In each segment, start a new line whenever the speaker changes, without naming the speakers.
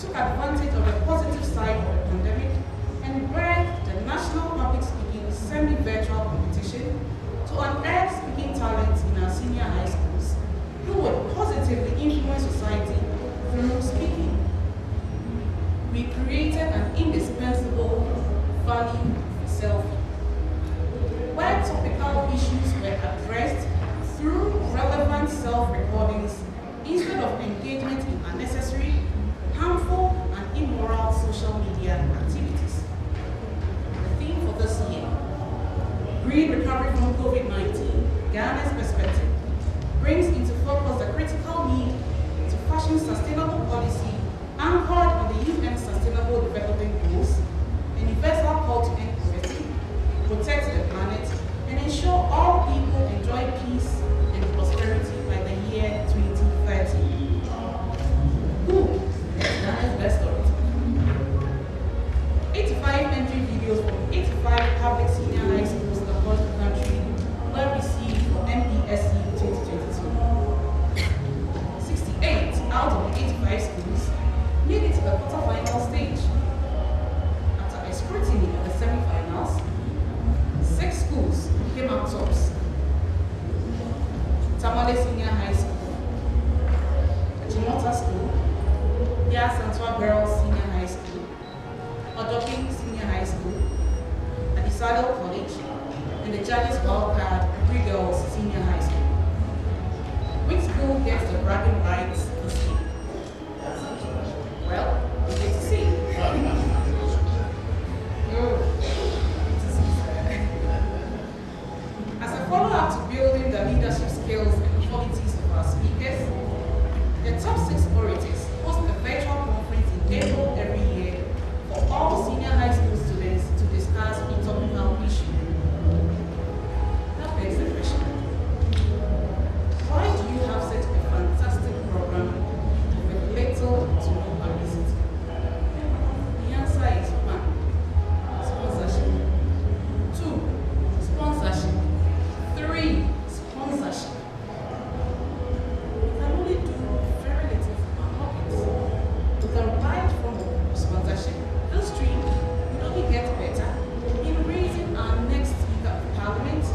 took advantage of the positive side of the pandemic and bred the National Public Speaking Semi-Virtual Competition to unearth speaking talents in our senior high schools who would positively influence society through speaking. We created an indispensable value selfie, where topical issues were addressed through relevant self-recordings instead of engagement in unnecessary, harmful, and immoral social media activities. The theme for this year, Green Recovery from COVID-19, Ghana's Perspective, brings into focus the critical need to fashion sustainable policy anchored on the UN Sustainable Development Goals, a universal call to end poverty, protect the planet, and ensure all people enjoy peace and prosperity by the year 2030. Who is Ghana's best orator? 85 entry videos from 85 public senior high schools across the country were received for Npsc 2022. 68 out of the 85 schools made it to the quarterfinal stage. After a scrutiny of the semi-finals, 6 schools came out tops. Tamale Senior High School, Chimota School, Santua Girls Senior High School, Odopi Senior High School, Adisado College, and the Judges Wildcard Three Girls Senior High School. Which school gets the bragging rights this year? Well, we get to see. As a follow-up to building the leadership skills and qualities of our speakers, the top 6 orators host a virtual conference in April every year for all senior high school students to discuss a topical issue. That begs the question, why do you have such a fantastic program with little to no publicity? The answer is 1, sponsorship. 2, sponsorship. 3, sponsorship. We can only do very little for our pockets. With the right form of sponsorship, this stream will only get better in raising our next speaker of parliament,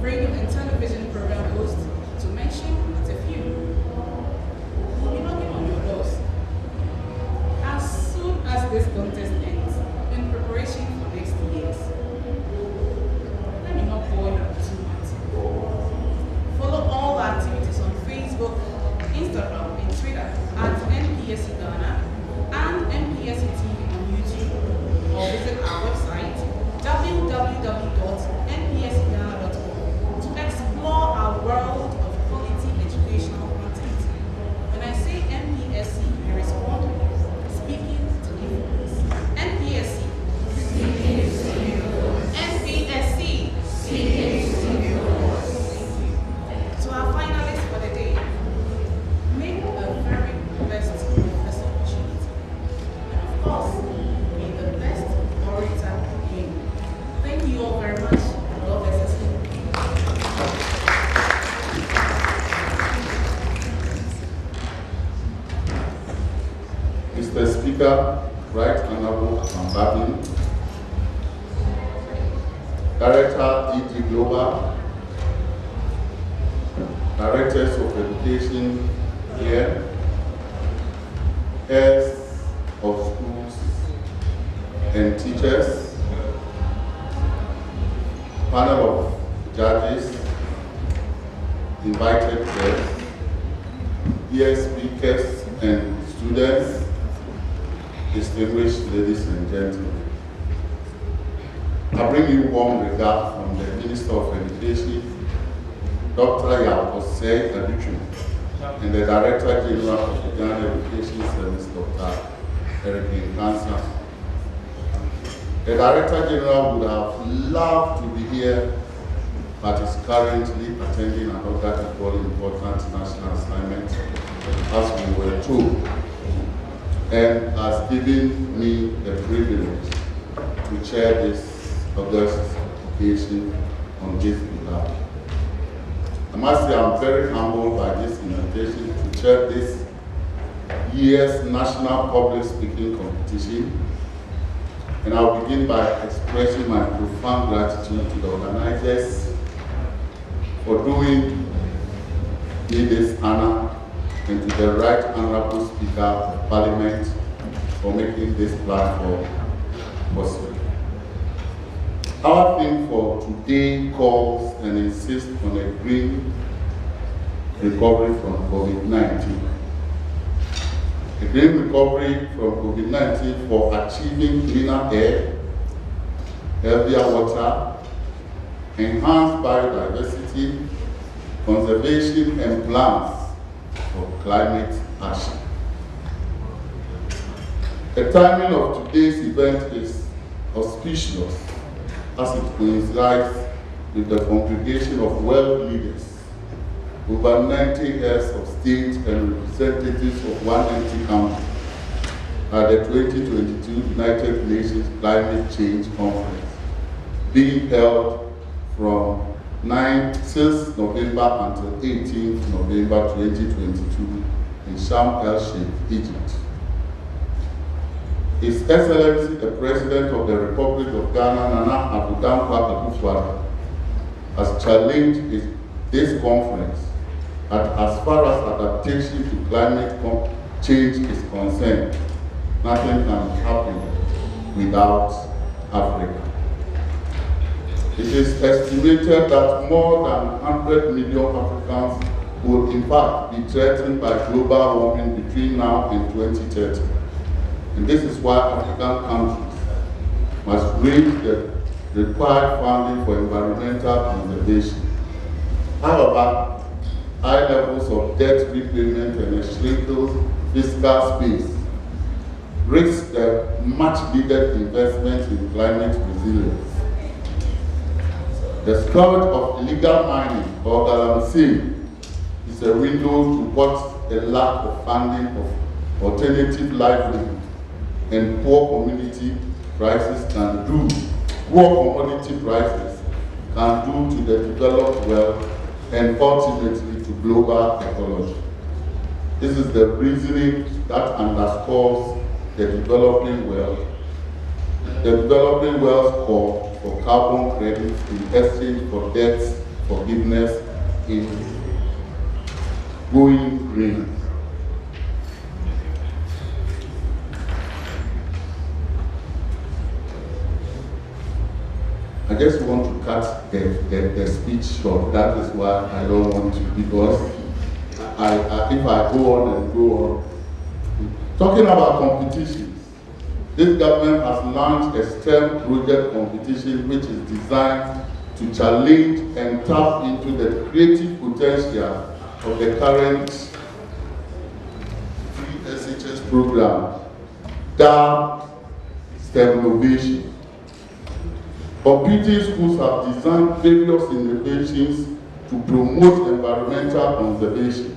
radio and television program host, to mention but a few. We'll be knocking on your doors as soon as this contest ends in preparation for next year's. Let me not bore you too much. Follow all the activities on Facebook, Instagram, and Twitter at Npsc Ghana and Npsc TV on YouTube, or visit our website www.npscghana.com to explore our world of quality educational content. When I say Npsc, I respond speaking to influence. Npsc. Npsc. To our finalists for the day, make a very best of this opportunity. And of course, may the best orator win. Thank you all very much. God bless us.
Mr. Speaker, Right Honorable Ambabin, Director DG Global, Directors of Education here, heads of schools and teachers, panel of judges, invited guests, dear speakers and students, distinguished ladies and gentlemen. I bring you warm regard from the Minister of Education, Dr. Yakose Aduchu, and the Director General of the Ghana Education Service, Dr. Eric Nkansa. The Director General would have loved to be here, but is currently attending another equally important national assignment, as we were told, and has given me the privilege to chair this august occasion on this behalf. I must say I'm very humbled by this invitation to chair this year's National Public Speaking Competition. And I'll begin by expressing my profound gratitude to the organizers for doing me this honor, and to the Right Honorable Speaker of Parliament for making this platform possible. Our theme for today calls and insists on a green recovery from COVID-19. A green recovery from COVID-19 for achieving cleaner air, healthier water, enhanced biodiversity, conservation, and plans for climate action. The timing of today's event is auspicious as it coincides with the congregation of world leaders, over 90 heads of state and representatives of 190 countries at the 2022 United Nations Climate Change Conference, being held from 6th November until 18th November 2022 in Sharm el-Sheikh, Egypt. His Excellency, the President of the Republic of Ghana, Nana Addo Dankwa Akufo-Addo, has challenged this conference that as far as adaptation to climate change is concerned, nothing can happen without Africa. It is estimated that more than 100 million Africans will in fact be threatened by global warming between now and 2030. And this is why African countries must raise the required funding for environmental conservation. However, high levels of debt repayment and a shrinking fiscal space risk the much needed investment in climate resilience. The scourge of illegal mining, or galamsey, is a window to what a lack of funding of alternative livelihood and poor community prices can do. Poor commodity prices can do to the developed world and ultimately to global ecology. This is the reasoning that underscores the developing world. The developing world's call for carbon credits in exchange for debt forgiveness in going green. I just want to cut the speech short. That is why I don't want to, because if I go on and go on. Talking about competitions, this government has launched a STEM project competition which is designed to challenge and tap into the creative potential of the current free SHS program, dubbed STEM Innovation. Competing schools have designed various innovations to promote environmental conservation.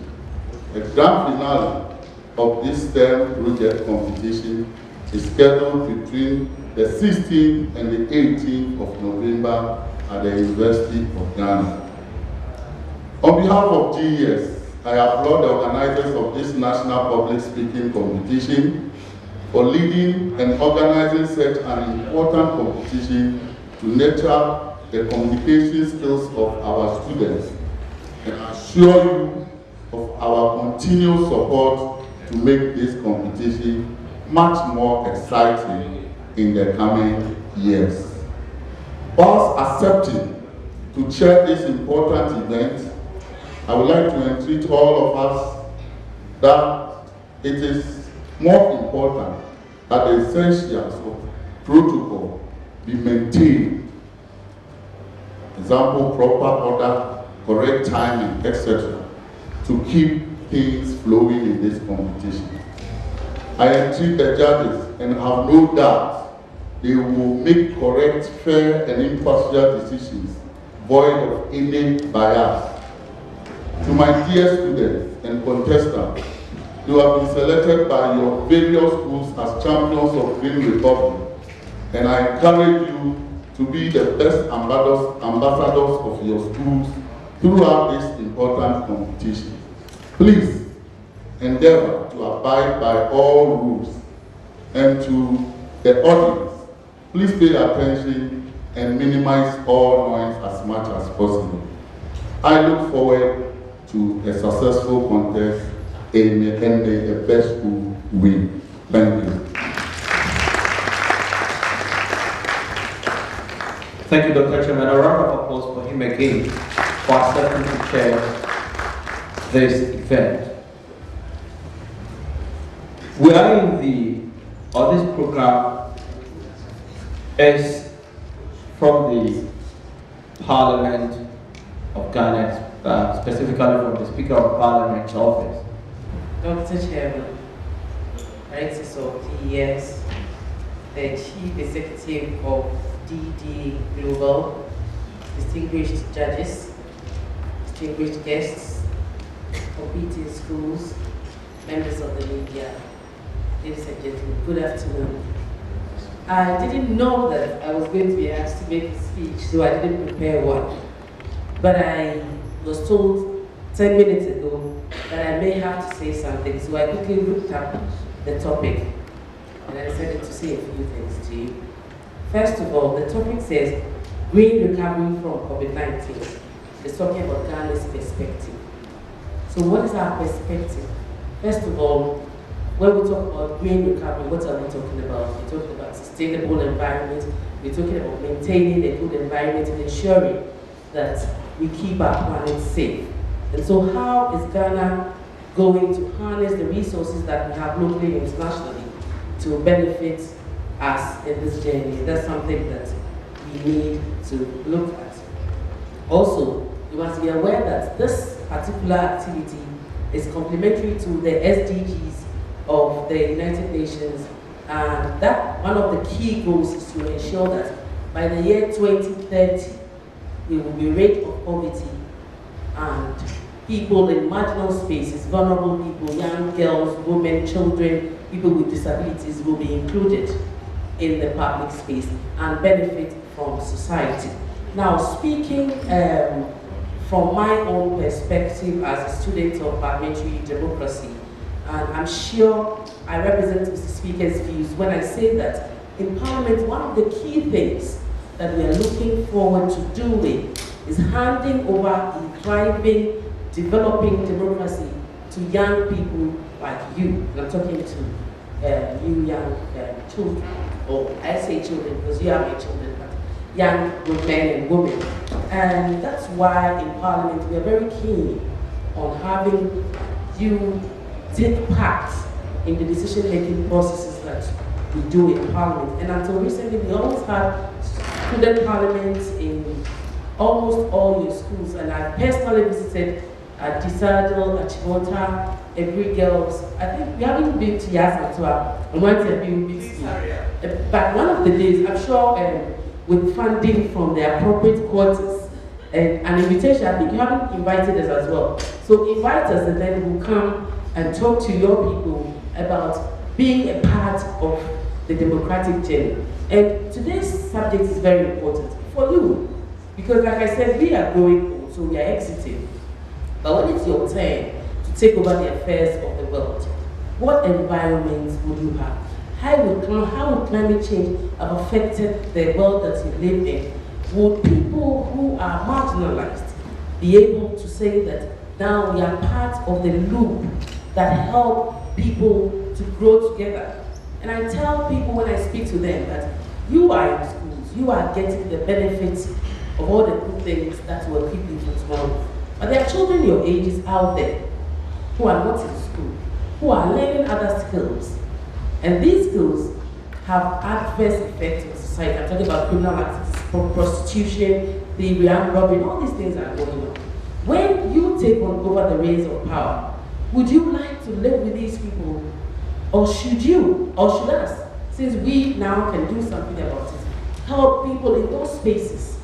The grand finale of this STEM project competition is scheduled between the 16th and the 18th of November at the University of Ghana. On behalf of GES, I applaud the organizers of this National Public Speaking Competition for leading and organizing such an important competition to nurture the communication skills of our students and assure you of our continued support to make this competition much more exciting in the coming years. Whilst accepting to chair this important event, I would like to entreat all of us that it is more important that the essentials of protocol be maintained. Example, proper order, correct timing, etc., to keep things flowing in this competition. I entreat the judges and have no doubt they will make correct, fair, and impartial decisions, void of any bias. To my dear students and contestants, you have been selected by your various schools as champions of Green Republic, and I encourage you to be the best ambassadors of your schools throughout this important competition. Please endeavor to abide by all rules. And to the audience, please pay attention and minimize all noise as much as possible. I look forward to a successful contest and the best school win. Thank you.
Thank you, Dr. Chairman. A round of applause for him again for accepting to chair this event. We are in this program is from the Parliament of Ghana, specifically from the Speaker of Parliament's office.
Dr. Chairman, Directors of DES, the Chief Executive of DD Global, distinguished judges, distinguished guests, competing schools, members of the media, ladies and gentlemen, good afternoon. I didn't know that I was going to be asked to make a speech, so I didn't prepare one. But I was told 10 minutes ago that I may have to say something, so I quickly looked up the topic and I decided to say a few things to you. First of all, the topic says green recovery from COVID-19. It's talking about Ghana's perspective. So what is our perspective? First of all, when we talk about green recovery, what are we talking about? We're talking about sustainable environment. We're talking about maintaining a good environment and ensuring that we keep our planet safe. And so how is Ghana going to harness the resources that we have locally and internationally to benefit us in this journey? That's something that we need to look at. Also, you must be aware that this particular activity is complementary to the SDGs of the United Nations, and that one of the key goals is to ensure that by the year 2030, we will be rid of poverty and people in marginal spaces, vulnerable people, young girls, women, children, people with disabilities will be included in the public space and benefit from society. Now, speaking from my own perspective as a student of parliamentary democracy, and I'm sure I represent Mr. Speaker's views when I say that in Parliament, one of the key things that we are looking forward to doing is handing over a thriving, developing democracy to young people like you. And I'm talking to you young children, or I say children because you are my children, but young men and women. And that's why in Parliament we are very keen on having you take part in the decision-making processes that we do in Parliament. And until recently, we always had student parliaments in almost all your schools. And I personally visited Disadel, Achimota, Every Girls. I think we haven't been to Yasmatwa and went to a big school. But one of the days, I'm sure with funding from the appropriate quarters and an invitation, I think you haven't invited us as well. So invite us and then we'll come and talk to your people about being a part of the democratic journey. And today's subject is very important for you, because like I said, we are growing old, so we are exiting. But when it's your turn to take over the affairs of the world, what environment will you have? How would climate change have affected the world that you live in? Would people who are marginalized be able to say that now we are part of the loop that help people to grow together? And I tell people when I speak to them that you are in schools, you are getting the benefits of all the good things that will equip you for tomorrow. But there are children your ages out there who are not in school, who are learning other skills. And these skills have adverse effects on society. I'm talking about criminal activities, prostitution, thievery, armed robbery, all these things are going on. When you take over the reins of power, would you like to live with these people? Or should you, or should us, since we now can do something about it, help people in those spaces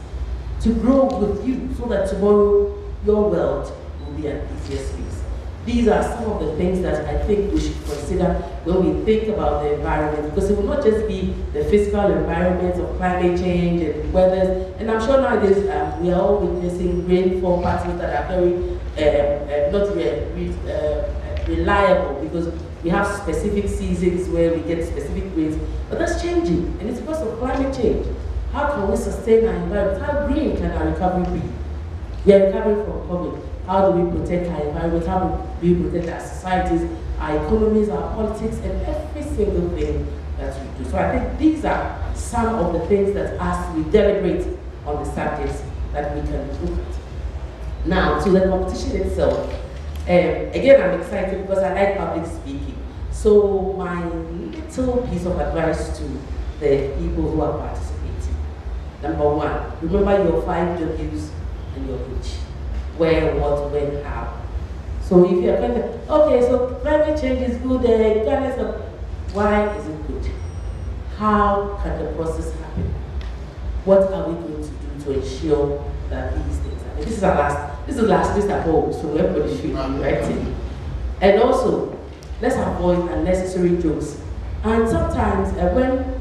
to grow with you so that tomorrow your world will be an easier space? These are some of the things that I think we should consider when we think about the environment, because it will not just be the physical environment of climate change and weather. And I'm sure nowadays we are all witnessing rainfall patterns that are very, reliable, because we have specific seasons where we get specific rains, but that's changing, and it's because of climate change. How can we sustain our environment? How green can our recovery be? We are recovering from COVID. How do we protect our environment? How do we protect our societies, our economies, our politics, and every single thing that we do? So I think these are some of the things that as we deliberate on the subjects that we can look at. Now, to the competition itself, again, I'm excited because I like public speaking. So my little piece of advice to the people who are participating. Number one, remember your 5 W's and your which. Where, what, when, how. So if you're going to, okay, so climate change is good, regardless of why is it good? How can the process happen? What are we going to do to ensure that these things happen? This is the last list at home, so everybody should be writing. And also, let's avoid unnecessary jokes. And sometimes when,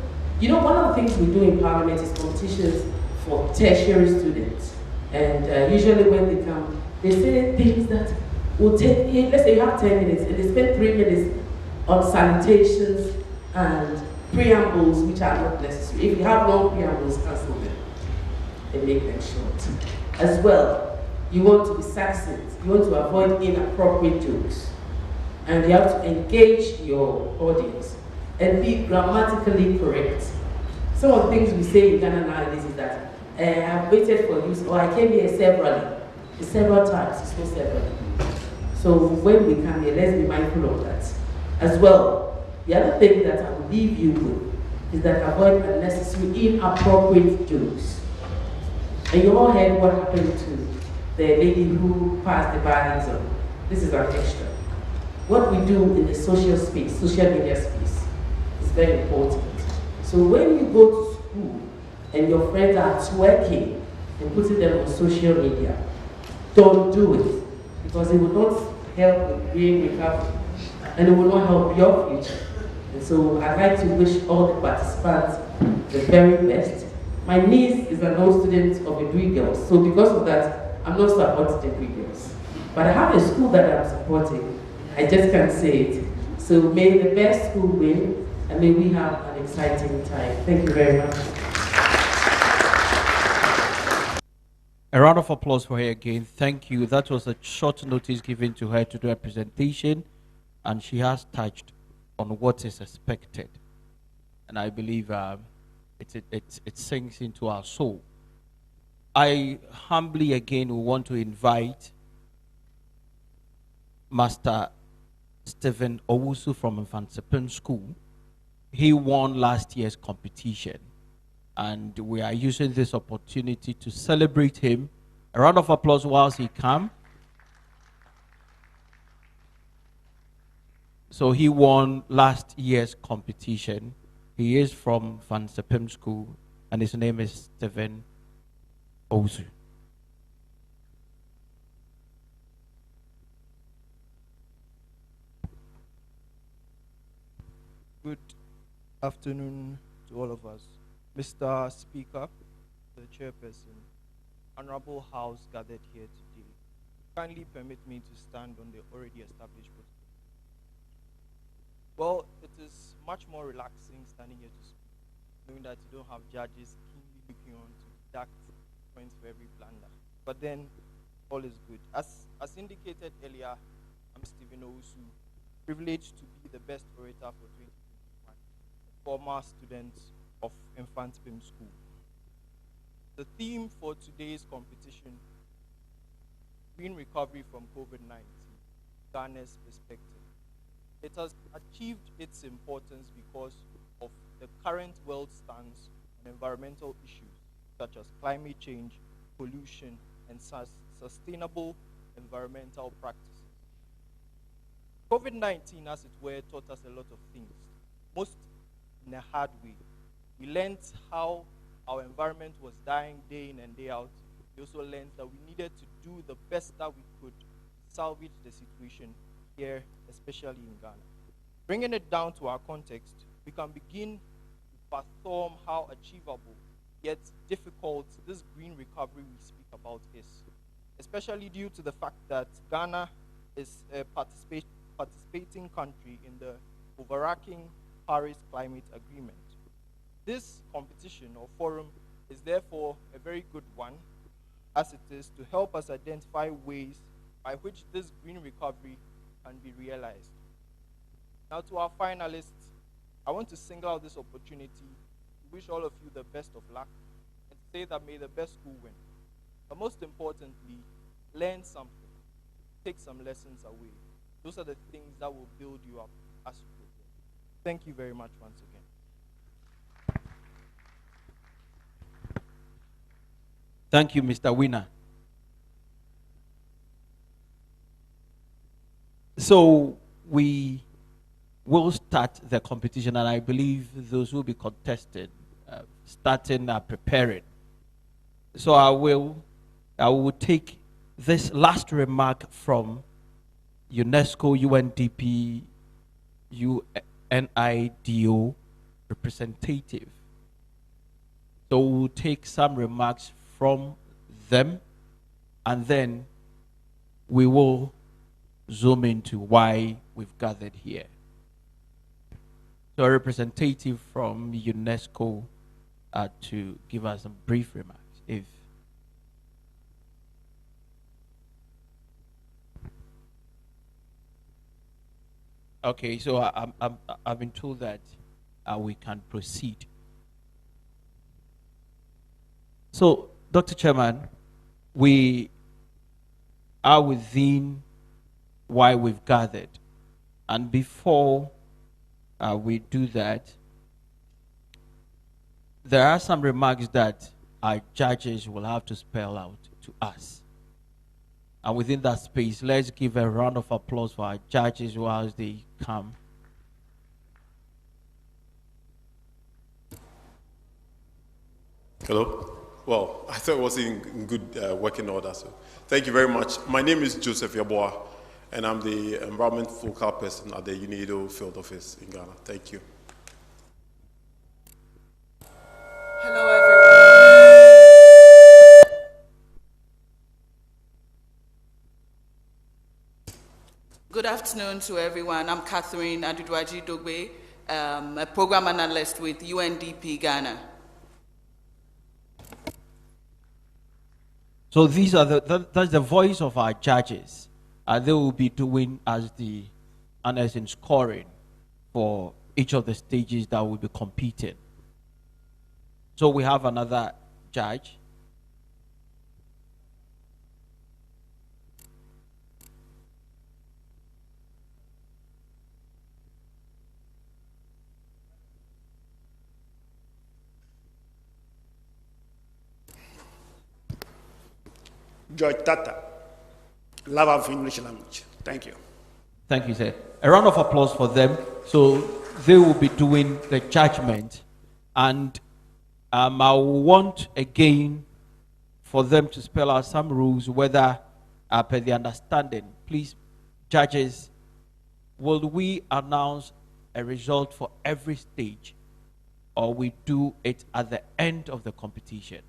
one of the things we do in Parliament is competitions for tertiary students. And usually when they come, they say things that will take, let's say you have 10 minutes, and they spend 3 minutes on salutations and preambles, which are not necessary. If you have long preambles, cancel them and make them short. As well, you want to be succinct. You want to avoid inappropriate jokes. And you have to engage your audience and be grammatically correct. Some of the things we say in Ghana nowadays is that I've waited for you, or I came here several times, it's not several. So when we come here, let's be mindful of that. As well, the other thing that I will leave you with is that avoid unnecessary, inappropriate jokes. And you all heard what happened to the lady who passed the bar exam. This is an extra. What we do in the social space, social media space, is very important. So when you go to school and your friends are twerking and putting them on social media, don't do it, because it will not help with green recovery, and it will not help your future. And so I'd like to wish all the participants the very best. My niece is an old student of Degree Girls, so because of that, I'm not supporting Degree Girls. But I have a school that I'm supporting. I just can't say it. So may the best school win, and may we have an exciting time. Thank you very much.
A round of applause for her again. Thank you. That was a short notice given to her to do a presentation, and she has touched on what is expected. And I believe it sinks into our soul. I humbly again want to invite Master Stephen Owusu from Npsc School. He won last year's competition, and we are using this opportunity to celebrate him. A round of applause whilst he comes. So he won last year's competition. He is from Npsc School, and his name is Stephen Owusu.
Good afternoon to all of us. Mr. Speaker, the chairperson, Honorable House gathered here today, kindly permit me to stand on the already established protocol. Well, it is much more relaxing standing here to speak, knowing that you don't have judges keenly looking on to deduct points for every blunder. But then, all is good. As indicated earlier, I'm Stephen Owusu, privileged to be the best orator for 2021, a former student of Npsc School. The theme for today's competition, Green Recovery from COVID-19, Ghana's Perspective. It has achieved its importance because of the current world stance on environmental issues such as climate change, pollution, and sustainable environmental practices. COVID-19, as it were, taught us a lot of things, most in a hard way. We learned how our environment was dying day in and day out. We also learned that we needed to do the best that we could to salvage the situation here, especially in Ghana. Bringing it down to our context, we can begin to fathom how achievable yet difficult this green recovery we speak about is, especially due to the fact that Ghana is participating country in the overarching Paris Climate Agreement. This competition or forum is therefore a very good one, as it is to help us identify ways by which this green recovery can be realized. Now, to our finalists, I want to single out this opportunity to wish all of you the best of luck and say that may the best school win. But most importantly, learn something, take some lessons away. Those are the things that will build you up as you progress. Thank you very much once again.
Thank you, Mr. Winner. So we will start the competition, and I believe those who will be contested, starting preparing. So I will take this last remark from UNESCO, UNDP, UNIDO representative. So we'll take some remarks from them, and then we will zoom into why we've gathered here. So a representative from UNESCO to give us some brief remarks. Okay, so I've been told that we can proceed. So, Dr. Chairman, we are within why we've gathered. And before we do that, there are some remarks that our judges will have to spell out to us. And within that space, let's give a round of applause for our judges whilst they come.
Hello. Well, I thought it was in good working order. So, thank you very much. My name is Joseph Yaboa, and I'm the environment focal person at the UNIDO field office in Ghana. Thank you.
Hello, everyone. Good afternoon to everyone. I'm Catherine Adudwaji Dogbe, a program analyst with UNDP Ghana.
So these are that's the voice of our judges. They will be doing as the honors in scoring for each of the stages that will be competing. So we have another judge.
George Tata, lover of English language. Thank you.
Thank you, sir. A round of applause for them. So they will be doing the judgment, and I want again for them to spell out some rules, whether per the understanding. Please, judges, will we announce a result for every stage, or we do it at the end of the competition?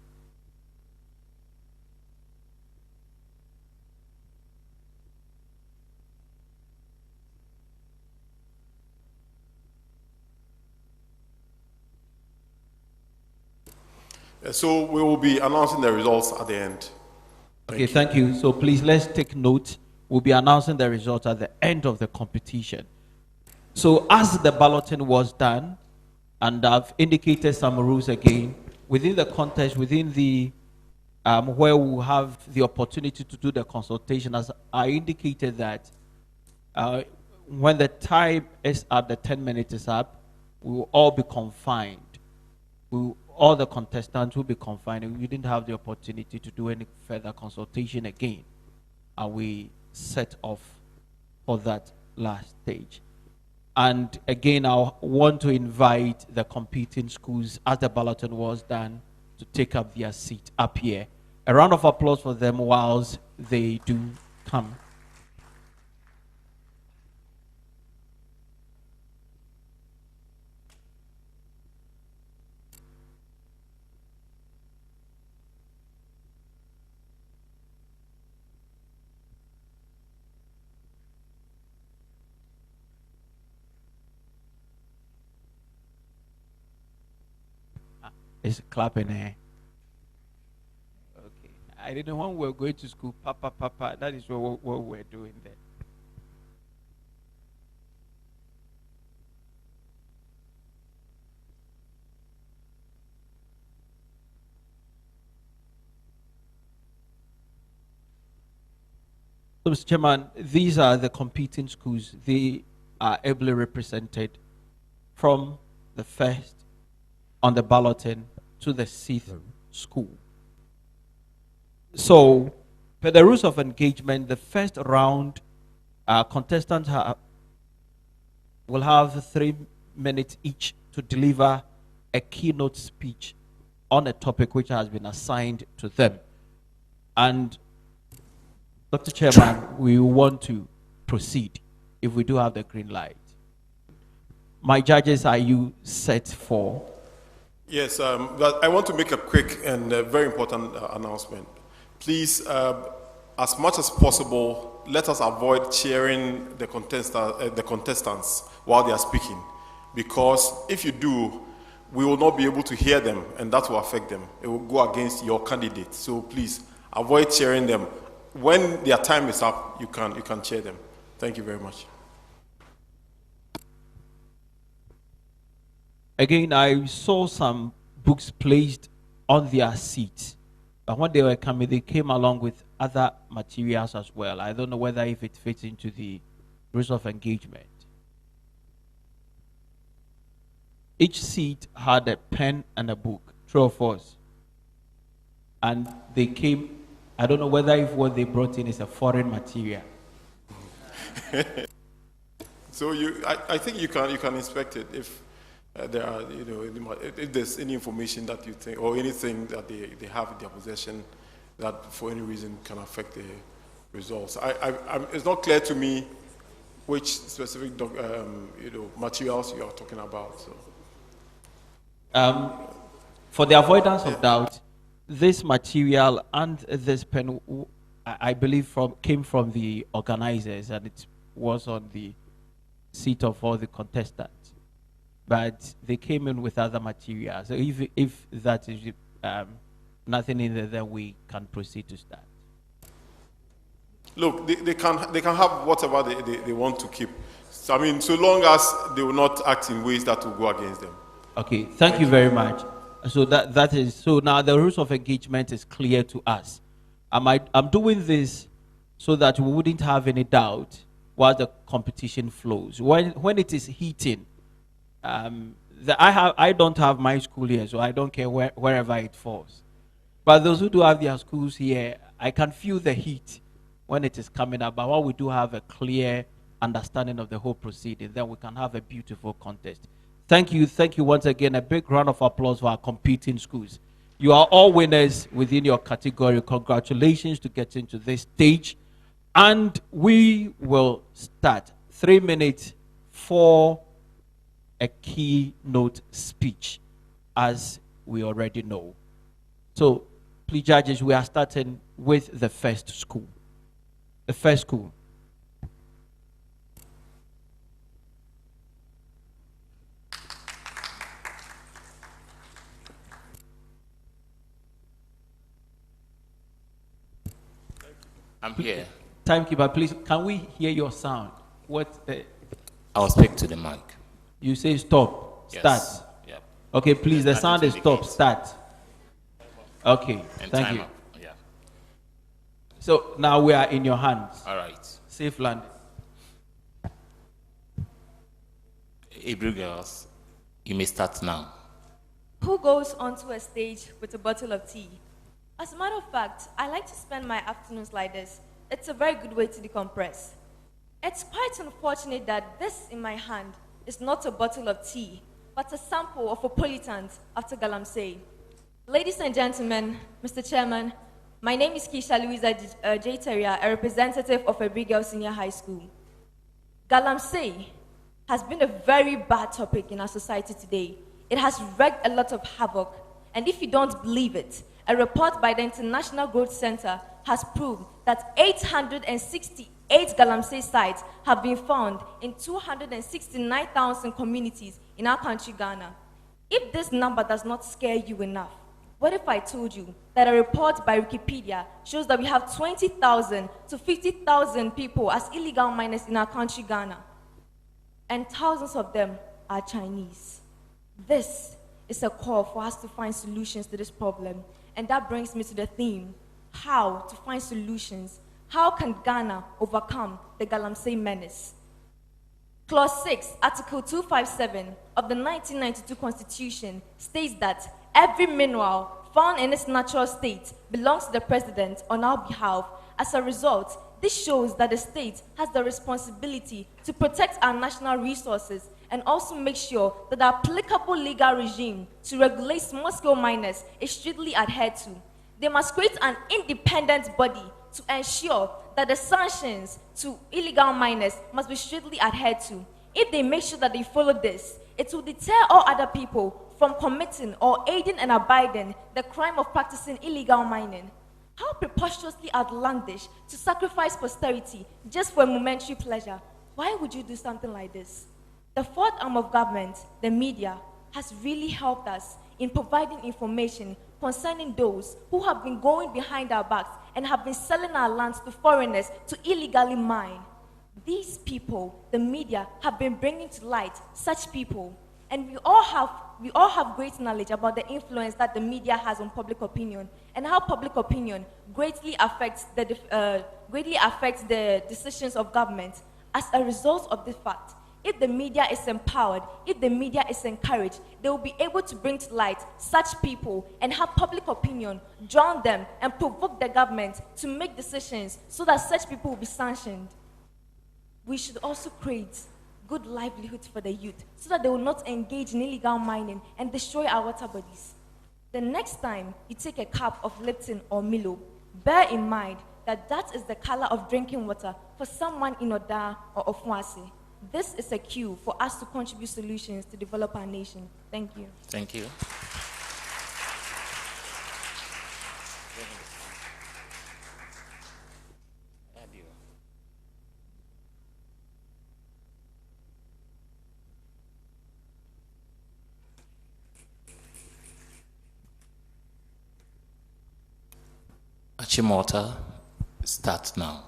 So we will be announcing the results at the end.
Thank you. So please, let's take note. We'll be announcing the results at the end of the competition. So as the balloting was done, and I've indicated some rules again, within the contest, within the where we'll have the opportunity to do the consultation, as I indicated that when the time is up, the 10 minutes is up, we will all be confined. All the contestants will be confined, and we didn't have the opportunity to do any further consultation again. And we set off for that last stage. And again, I want to invite the competing schools, as the balloting was done, to take up their seat up here. A round of applause for them whilst they do come. It's clapping here. Okay. I didn't know when we were going to school, papa, papa. That is what we're doing there. So, Mr. Chairman, these are the competing schools. They are ably represented from the first on the bulletin to the sixth school. So, per the rules of engagement, the first round contestants will have 3 minutes each to deliver a keynote speech on a topic which has been assigned to them. And Dr. Chairman, we want to proceed if we do have the green light. My judges, are you set for?
Yes, but I want to make a quick and very important announcement. Please, as much as possible, let us avoid cheering the contestants while they are speaking, because if you do, we will not be able to hear them, and that will affect them. It will go against your candidate. So please, avoid cheering them. When their time is up, you can cheer them. Thank you very much.
Again, I saw some books placed on their seats, but when they were coming, they came along with other materials as well. I don't know whether if it fits into the rules of engagement. Each seat had a pen and a book, true or false? And they came. I don't know whether if what they brought in is a foreign material.
So I think you can inspect it if there are, if there's any information that you think or anything that they have in their possession that for any reason can affect the results. It's not clear to me which specific materials you are talking about. So.
For the avoidance of doubt, this material and this pen, I believe, came from the organizers, and it was on the seat of all the contestants. But they came in with other materials. So if that is nothing in there, then we can proceed to start.
Look, they can have whatever they want to keep. So, I mean, so long as they will not act in ways that will go against them.
Okay, thank you very much. So that is so now the rules of engagement is clear to us. I'm doing this so that we wouldn't have any doubt while the competition flows. When it is heating, I don't have my school here, so I don't care wherever it falls. But those who do have their schools here, I can feel the heat when it is coming up. But while we do have a clear understanding of the whole proceeding, then we can have a beautiful contest. Thank you once again. A big round of applause for our competing schools. You are all winners within your category. Congratulations to getting to this stage. And we will start 3 minutes for a keynote speech, as we already know. So, please, judges, we are starting with the first school. The first school.
I'm here.
Timekeeper, please, can we hear your sound?
I'll speak to the mic.
You say stop.
Yes.
Start.
Yep.
Okay, please, the sound is stop.
Indicate.
Start. Okay,
And
thank
time
you.
up. Yeah.
So now we are in your hands.
All right.
Safe landing.
Hebrew girls, you may start now.
Who goes onto a stage with a bottle of tea? As a matter of fact, I like to spend my afternoons like this. It's a very good way to decompress. It's quite unfortunate that this in my hand is not a bottle of tea, but a sample of a politant after Galamsey. Ladies and gentlemen, Mr. Chairman, my name is Keisha Louisa J. Terrier, a representative of Abigail Senior High School. Galamsey has been a very bad topic in our society today. It has wreaked a lot of havoc, and if you don't believe it, a report by the International Growth Center has proved that 868 Galamsey sites have been found in 269,000 communities in our country, Ghana. If this number does not scare you enough, what if I told you that a report by Wikipedia shows that we have 20,000 to 50,000 people as illegal miners in our country, Ghana, and thousands of them are Chinese? This is a call for us to find solutions to this problem, and that brings me to the theme: how to find solutions. How can Ghana overcome the Galamsey menace? Clause 6, Article 257 of the 1992 Constitution states that every mineral found in its natural state belongs to the President on our behalf. As a result, this shows that the state has the responsibility to protect our national resources and also make sure that the applicable legal regime to regulate small-scale miners is strictly adhered to. They must create an independent body to ensure that the sanctions to illegal miners must be strictly adhered to. If they make sure that they follow this, it will deter all other people from committing or aiding and abiding the crime of practicing illegal mining. How preposterously outlandish to sacrifice posterity just for a momentary pleasure. Why would you do something like this? The fourth arm of government, the media, has really helped us in providing information concerning those who have been going behind our backs and have been selling our lands to foreigners to illegally mine. These people, the media, have been bringing to light such people, and we all have great knowledge about the influence that the media has on public opinion and how public opinion greatly affects the decisions of government. As a result of this fact, if the media is empowered, if the media is encouraged, they will be able to bring to light such people and have public opinion drown them and provoke the government to make decisions so that such people will be sanctioned. We should also create good livelihoods for the youth so that they will not engage in illegal mining and destroy our water bodies. The next time you take a cup of Lipton or Milo, bear in mind that that is the color of drinking water for someone in Oda or Ofuase. This is a cue for us to contribute solutions to develop our nation. Thank you.
Thank you. Achimota, start now.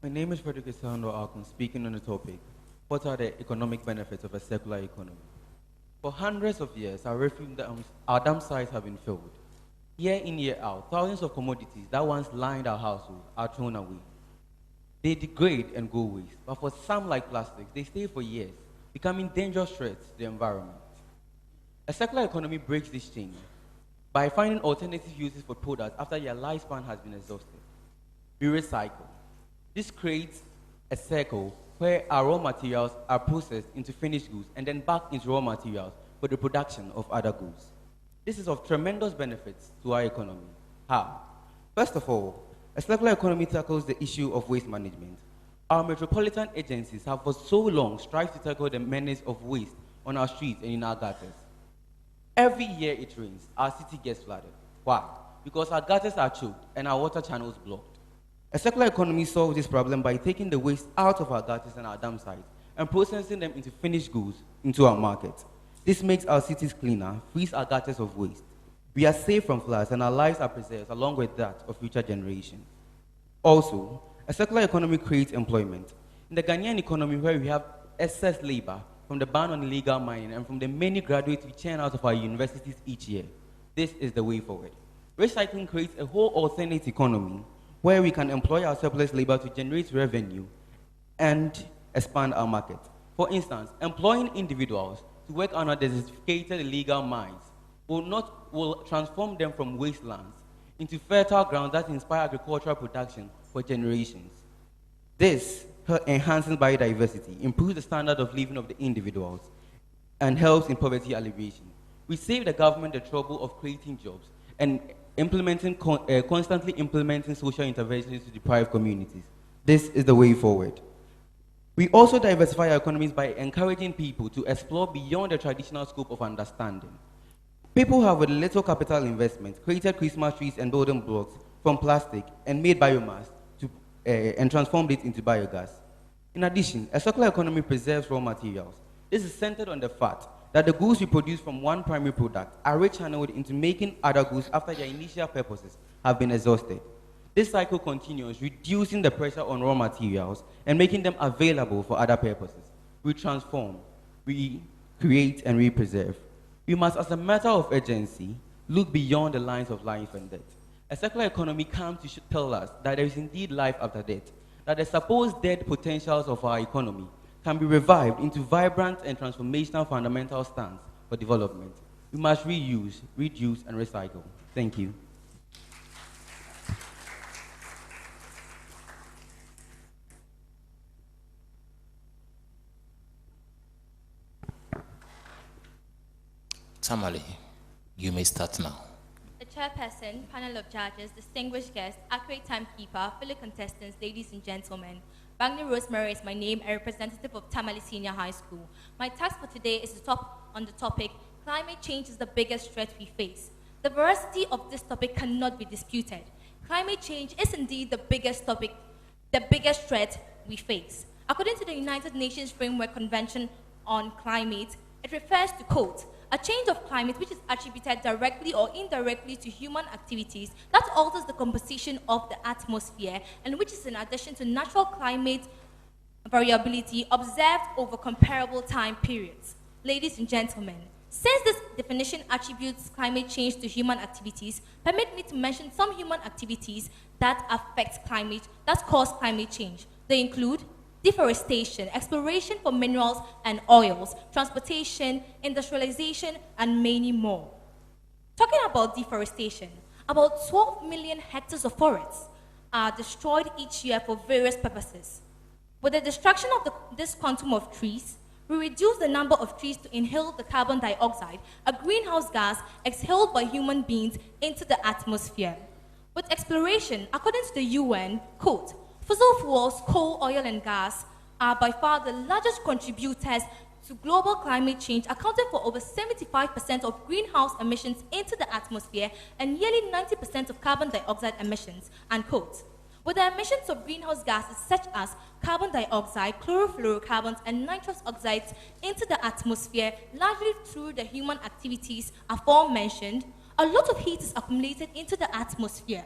My name is Frederick Isando Alcon, speaking on the topic: what are the economic benefits of a circular economy? For hundreds of years, our dam sites have been filled. Year in, year out, thousands of commodities that once lined our households are thrown away. They degrade and go waste, but for some, like plastics, they stay for years, becoming dangerous threats to the environment. A circular economy breaks this chain by finding alternative uses for products after their lifespan has been exhausted. We recycle. This creates a circle where our raw materials are processed into finished goods and then back into raw materials for the production of other goods. This is of tremendous benefits to our economy. How? First of all, a circular economy tackles the issue of waste management. Our metropolitan agencies have for so long strived to tackle the menace of waste on our streets and in our gutters. Every year it rains, our city gets flooded. Why? Because our gutters are choked and our water channels blocked. A circular economy solves this problem by taking the waste out of our gutters and our dam sites and processing them into finished goods into our market. This makes our cities cleaner, frees our gutters of waste. We are safe from floods and our lives are preserved along with that of future generations. Also, a circular economy creates employment. In the Ghanaian economy, where we have excess labor from the ban on illegal mining and from the many graduates we churn out of our universities each year, this is the way forward. Recycling creates a whole alternate economy where we can employ our surplus labor to generate revenue and expand our market. For instance, employing individuals to work on our desertificated illegal mines will transform them from wastelands into fertile grounds that inspire agricultural production for generations. This enhances biodiversity, improves the standard of living of the individuals, and helps in poverty alleviation. We save the government the trouble of creating jobs and constantly implementing social interventions to deprive communities. This is the way forward. We also diversify our economies by encouraging people to explore beyond the traditional scope of understanding. People have, with little capital investment, created Christmas trees and building blocks from plastic and made biomass and transformed it into biogas. In addition, a circular economy preserves raw materials. This is centered on the fact that the goods we produce from one primary product are rechanneled into making other goods after their initial purposes have been exhausted. This cycle continues, reducing the pressure on raw materials and making them available for other purposes. We transform, we create, and we preserve. We must, as a matter of urgency, look beyond the lines of life and death. A circular economy comes to tell us that there is indeed life after death, that the supposed dead potentials of our economy can be revived into vibrant and transformational fundamental stands for development. We must reuse, reduce, and recycle. Thank you.
Tamale, you may start now.
The chairperson, panel of judges, distinguished guests, accurate timekeeper, fellow contestants, ladies and gentlemen. Bagni Rosemary is my name, a representative of Tamale Senior High School. My task for today is to talk on the topic, climate change is the biggest threat we face. The veracity of this topic cannot be disputed. Climate change is indeed the biggest topic, the biggest threat we face. According to the United Nations Framework Convention on Climate, it refers to, quote, a change of climate which is attributed directly or indirectly to human activities that alters the composition of the atmosphere and which is in addition to natural climate variability observed over comparable time periods. Ladies and gentlemen, since this definition attributes climate change to human activities, permit me to mention some human activities that affect climate, that cause climate change. They include deforestation, exploration for minerals and oils, transportation, industrialization, and many more. Talking about deforestation, about 12 million hectares of forests are destroyed each year for various purposes. With the destruction of this quantum of trees, we reduce the number of trees to inhale the carbon dioxide, a greenhouse gas exhaled by human beings into the atmosphere. With exploration, according to the UN, quote, fossil fuels, coal, oil, and gas are by far the largest contributors to global climate change, accounting for over 75% of greenhouse emissions into the atmosphere and nearly 90% of carbon dioxide emissions, unquote. With the emissions of greenhouse gases such as carbon dioxide, chlorofluorocarbons, and nitrous oxides into the atmosphere, largely through the human activities aforementioned, a lot of heat is accumulated into the atmosphere,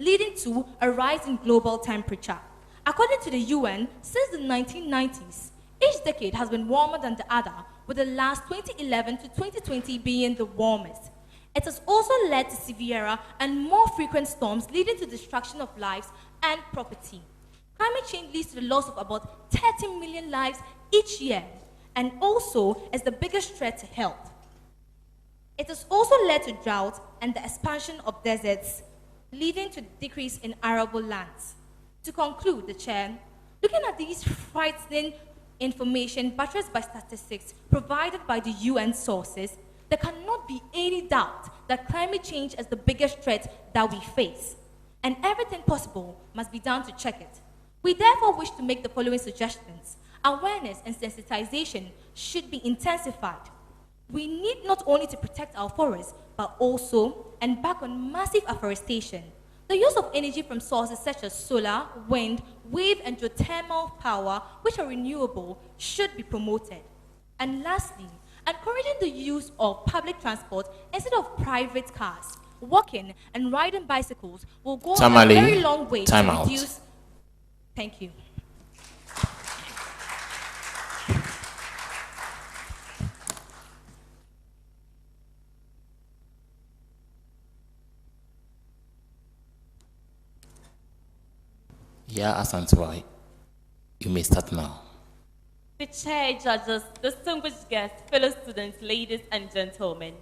leading to a rise in global temperature. According to the UN, since the 1990s, each decade has been warmer than the other, with the last 2011 to 2020 being the warmest. It has also led to severer and more frequent storms, leading to destruction of lives and property. Climate change leads to the loss of about 30 million lives each year, and also is the biggest threat to health. It has also led to drought and the expansion of deserts, leading to decrease in arable lands. To conclude, the chair, looking at these frightening information buttressed by statistics provided by the UN sources, there cannot be any doubt that climate change is the biggest threat that we face, and everything possible must be done to check it. We therefore wish to make the following suggestions. Awareness and sensitization should be intensified. We need not only to protect our forests, but also embark on massive afforestation. The use of energy from sources such as solar, wind, wave, and geothermal power, which are renewable, should be promoted. And lastly, encouraging the use of public transport instead of private cars. Walking and riding bicycles will go a very long way to reduce. Thank you.
Yeah, Asantewai, you may start now.
The chair, judges, distinguished guests, fellow students, ladies and gentlemen,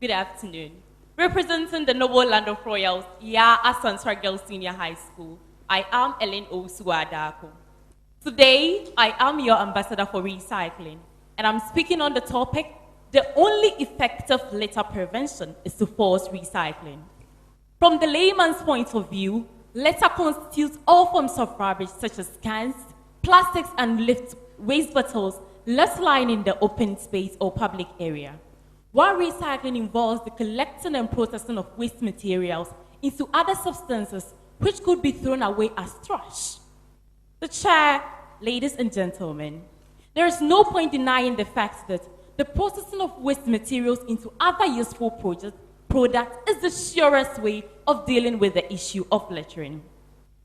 good afternoon. Representing the noble land of royals, Ya Asantewai Girls Senior High School, I am Ellen Osuadako. Today, I am your ambassador for recycling, and I'm speaking on the topic, the only effective litter prevention is to force recycling. From the layman's point of view, litter constitutes all forms of rubbish such as cans, plastics, and waste bottles left lying in the open space or public area. While recycling involves the collecting and processing of waste materials into other substances which could be thrown away as trash. The chair, ladies and gentlemen, there is no point denying the fact that the processing of waste materials into other useful products is the surest way of dealing with the issue of littering.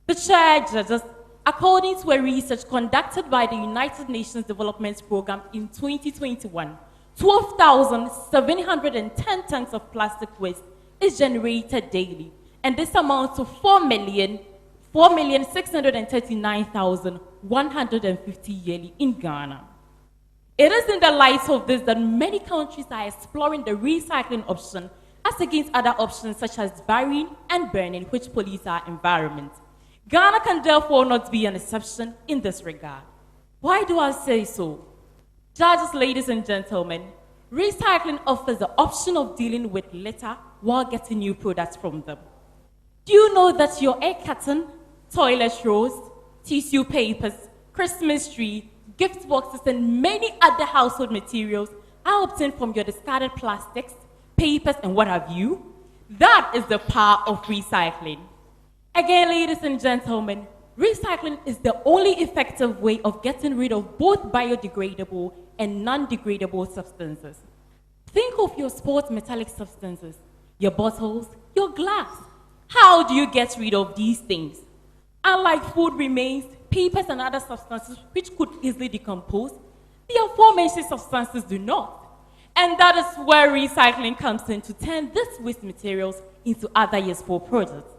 The chair judges, according to a research conducted by the United Nations Development Programme in 2021, 12,710 tons of plastic waste is generated daily, and this amounts to 4,639,150 yearly in Ghana. It is in the light of this that many countries are exploring the recycling option as against other options such as burying and burning, which pollute our environment. Ghana can therefore not be an exception in this regard. Why do I say so? Judges, ladies and gentlemen, recycling offers the option of dealing with litter while getting new products from them. Do you know that your egg carton, toilet rolls, tissue papers, Christmas tree, gift boxes, and many other household materials are obtained from your discarded plastics, papers, and what have you? That is the power of recycling. Again, ladies and gentlemen, recycling is the only effective way of getting rid of both biodegradable and non-degradable substances. Think of your sports metallic substances, your bottles, your glass. How do you get rid of these things? Unlike food remains, papers, and other substances which could easily decompose, the aforementioned substances do not. And that is where recycling comes in to turn these waste materials into other useful products.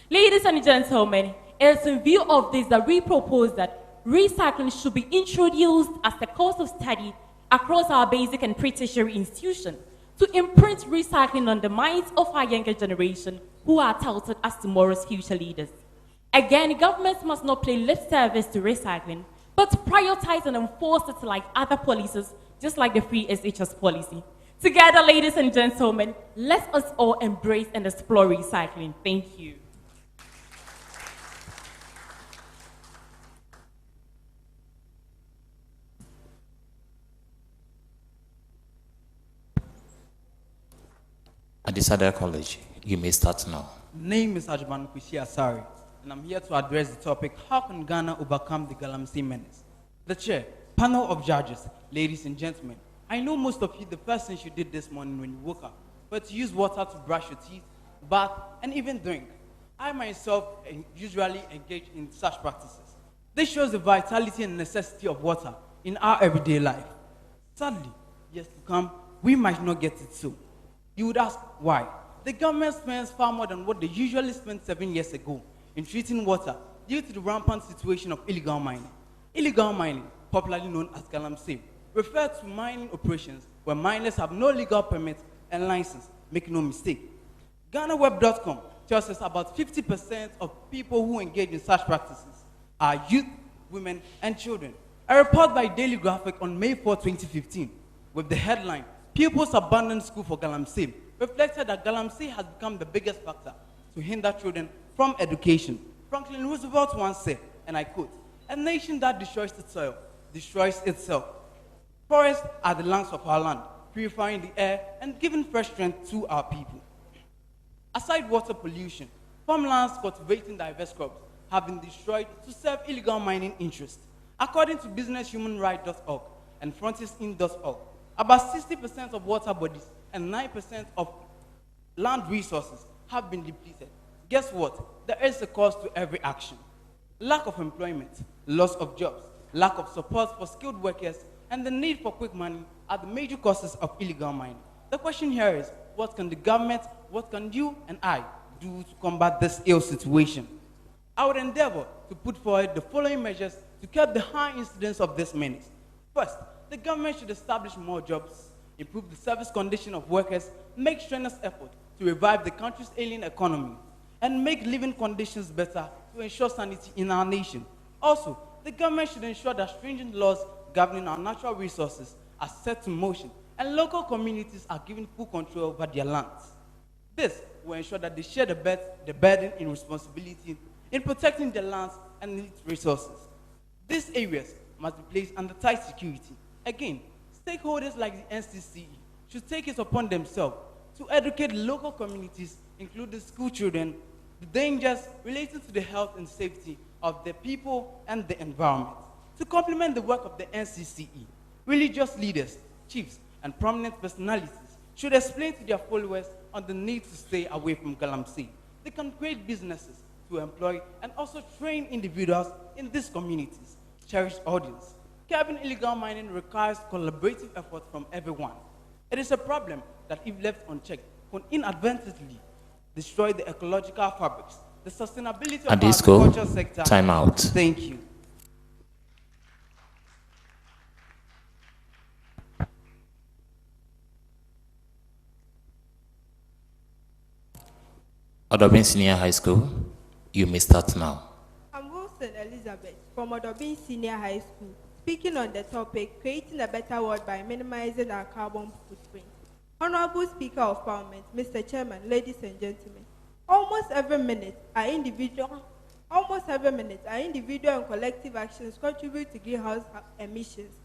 Ladies and gentlemen, it is in view of this that we propose that recycling should be introduced as a course of study across our basic and pre-tertiary institutions to imprint recycling on the minds of our younger generation who are touted as tomorrow's future leaders. Again, governments must not play lip service to recycling, but prioritize and enforce it like other policies, just like the free SHS policy. Together, ladies and gentlemen, let us all embrace and explore recycling. Thank you.
Adisada College, you may start now.
Name is Ajman Kushi Asari, and I'm here to address the topic, how can Ghana overcome the Galamsey menace? The chair, panel of judges, ladies and gentlemen, I know most of you, the first thing you did this morning when you woke up, but to use water to brush your teeth, bath, and even drink. I myself usually engage in such practices. This shows the vitality and necessity of water in our everyday life. Sadly, years to come, we might not get it so. You would ask why? The government spends far more than what they usually spent 7 years ago in treating water due to the rampant situation of illegal mining. Illegal mining, popularly known as Galamsey, refers to mining operations where miners have no legal permit and license. Make no mistake. GhanaWeb.com tells us about 50% of people who engage in such practices are youth, women, and children. A report by Daily Graphic on May 4, 2015, with the headline, Pupils Abandon School for Galamsey, reflected that Galamsey has become the biggest factor to hinder children from education. Franklin Roosevelt once said, and I quote, "A nation that destroys its soil destroys itself." Forests are the lungs of our land, purifying the air and giving fresh strength to our people. Aside water pollution, farmlands cultivating diverse crops have been destroyed to serve illegal mining interests. According to businesshumanrights.org and frontiersin.org, about 60% of water bodies and 9% of land resources have been depleted. Guess what? There is a cost to every action. Lack of employment, loss of jobs, lack of support for skilled workers, and the need for quick money are the major causes of illegal mining. The question here is, what can the government, what can you and I do to combat this ill situation? I would endeavor to put forward the following measures to curb the high incidence of this menace. First, the government should establish more jobs, improve the service condition of workers, make strenuous effort to revive the country's ailing economy, and make living conditions better to ensure sanity in our nation. Also, the government should ensure that stringent laws governing our natural resources are set in motion, and local communities are given full control over their lands. This will ensure that they share the burden in responsibility in protecting their lands and its resources. These areas must be placed under tight security. Again, stakeholders like the NCCE should take it upon themselves to educate local communities, including school children, the dangers related to the health and safety of the people and the environment. To complement the work of the NCCE, religious leaders, chiefs,
and prominent personalities should explain to their followers on the need to stay away from galamsey. They can create businesses to employ and also train individuals in these communities. Cherished audience, curbing illegal mining requires collaborative effort from everyone. It is a problem that, if left unchecked, can inadvertently destroy the ecological fabrics, the sustainability of the agriculture sector.
Time out.
Thank you.
Odobin Senior High School, you may start now.
I'm Wilson Elizabeth from Odobin Senior High School, speaking on the topic, creating a better world by minimizing our carbon footprint. Honorable Speaker of Parliament, Mr. Chairman, ladies and gentlemen, almost every minute, our individual and collective actions contribute to greenhouse emissions.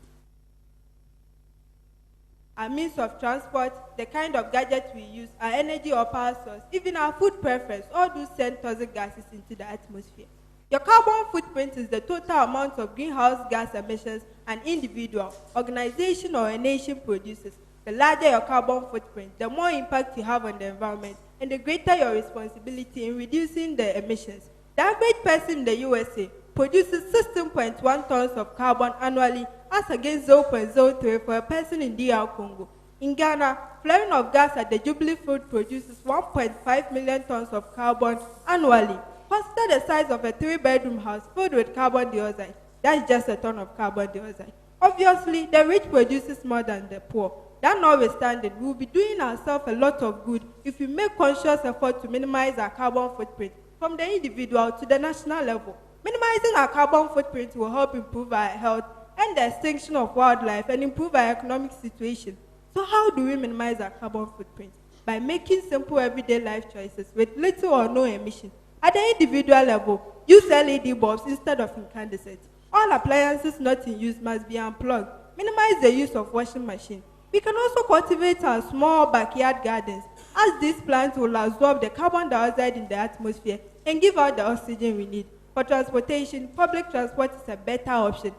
Our means of transport, the kind of gadgets we use, our energy or power source, even our food preference, all do send toxic gases into the atmosphere. Your carbon footprint is the total amount of greenhouse gas emissions an individual, organization, or a nation produces. The larger your carbon footprint, the more impact you have on the environment, and the greater your responsibility in reducing the emissions. The average person in the USA produces 16.1 tons of carbon annually, as against 0.03 for a person in DR Congo. In Ghana, flaring of gas at the Jubilee field produces 1.5 million tons of carbon annually. Consider the size of a 3-bedroom house filled with carbon dioxide. That's just a ton of carbon dioxide. Obviously, the rich produces more than the poor. That notwithstanding, we will be doing ourselves a lot of good if we make conscious effort to minimize our carbon footprint from the individual to the national level. Minimizing our carbon footprint will help improve our health, end the extinction of wildlife, and improve our economic situation. So how do we minimize our carbon footprint? By making simple everyday life choices with little or no emission. At the individual level, use LED bulbs instead of incandescents. All appliances not in use must be unplugged. Minimize the use of washing machine. We can also cultivate our small backyard gardens, as these plants will absorb the carbon dioxide in the atmosphere and give out the oxygen we need. For transportation, public transport is a better option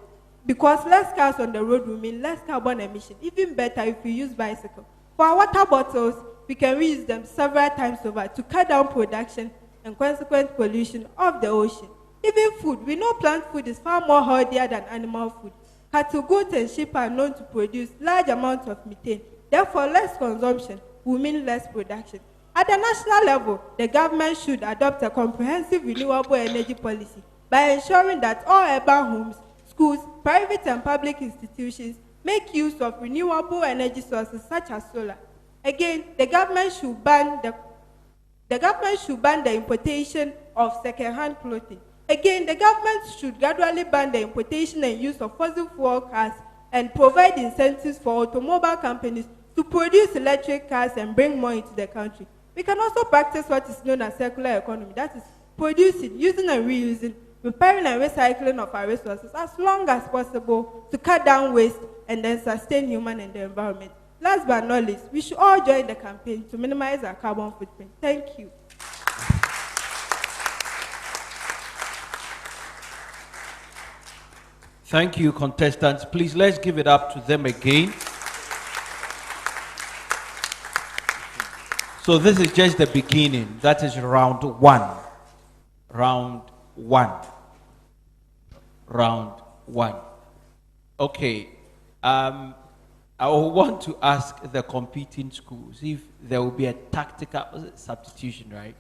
because less cars on the road will mean less carbon emission. Even better if we use bicycle. For our water bottles, we can reuse them several times over to cut down production and consequent pollution of the ocean. Even food, we know plant food is far more healthier than animal food. Cattle, goats, and sheep are known to produce large amounts of methane. Therefore, less consumption will mean less production. At the national level, the government should adopt a comprehensive renewable energy policy by ensuring that all urban homes, schools, private and public institutions make use of renewable energy sources such as solar. Again, the government should ban the importation of second-hand clothing. Again, the government should gradually ban the importation and use of fossil fuel cars and provide incentives for automobile companies to produce electric cars and bring more into the country. We can also practice what is known as circular economy, that is producing, using and reusing, repairing and recycling of our resources as long as possible to cut down waste and then sustain human and the environment. Last but not least, we should all join the campaign to minimize our carbon footprint. Thank you.
Thank you, contestants. Please, let's give it up to them again. So this is just the beginning. That is round one. Round one. Round one. Okay. I want to ask the competing schools if there will be a tactical substitution, right?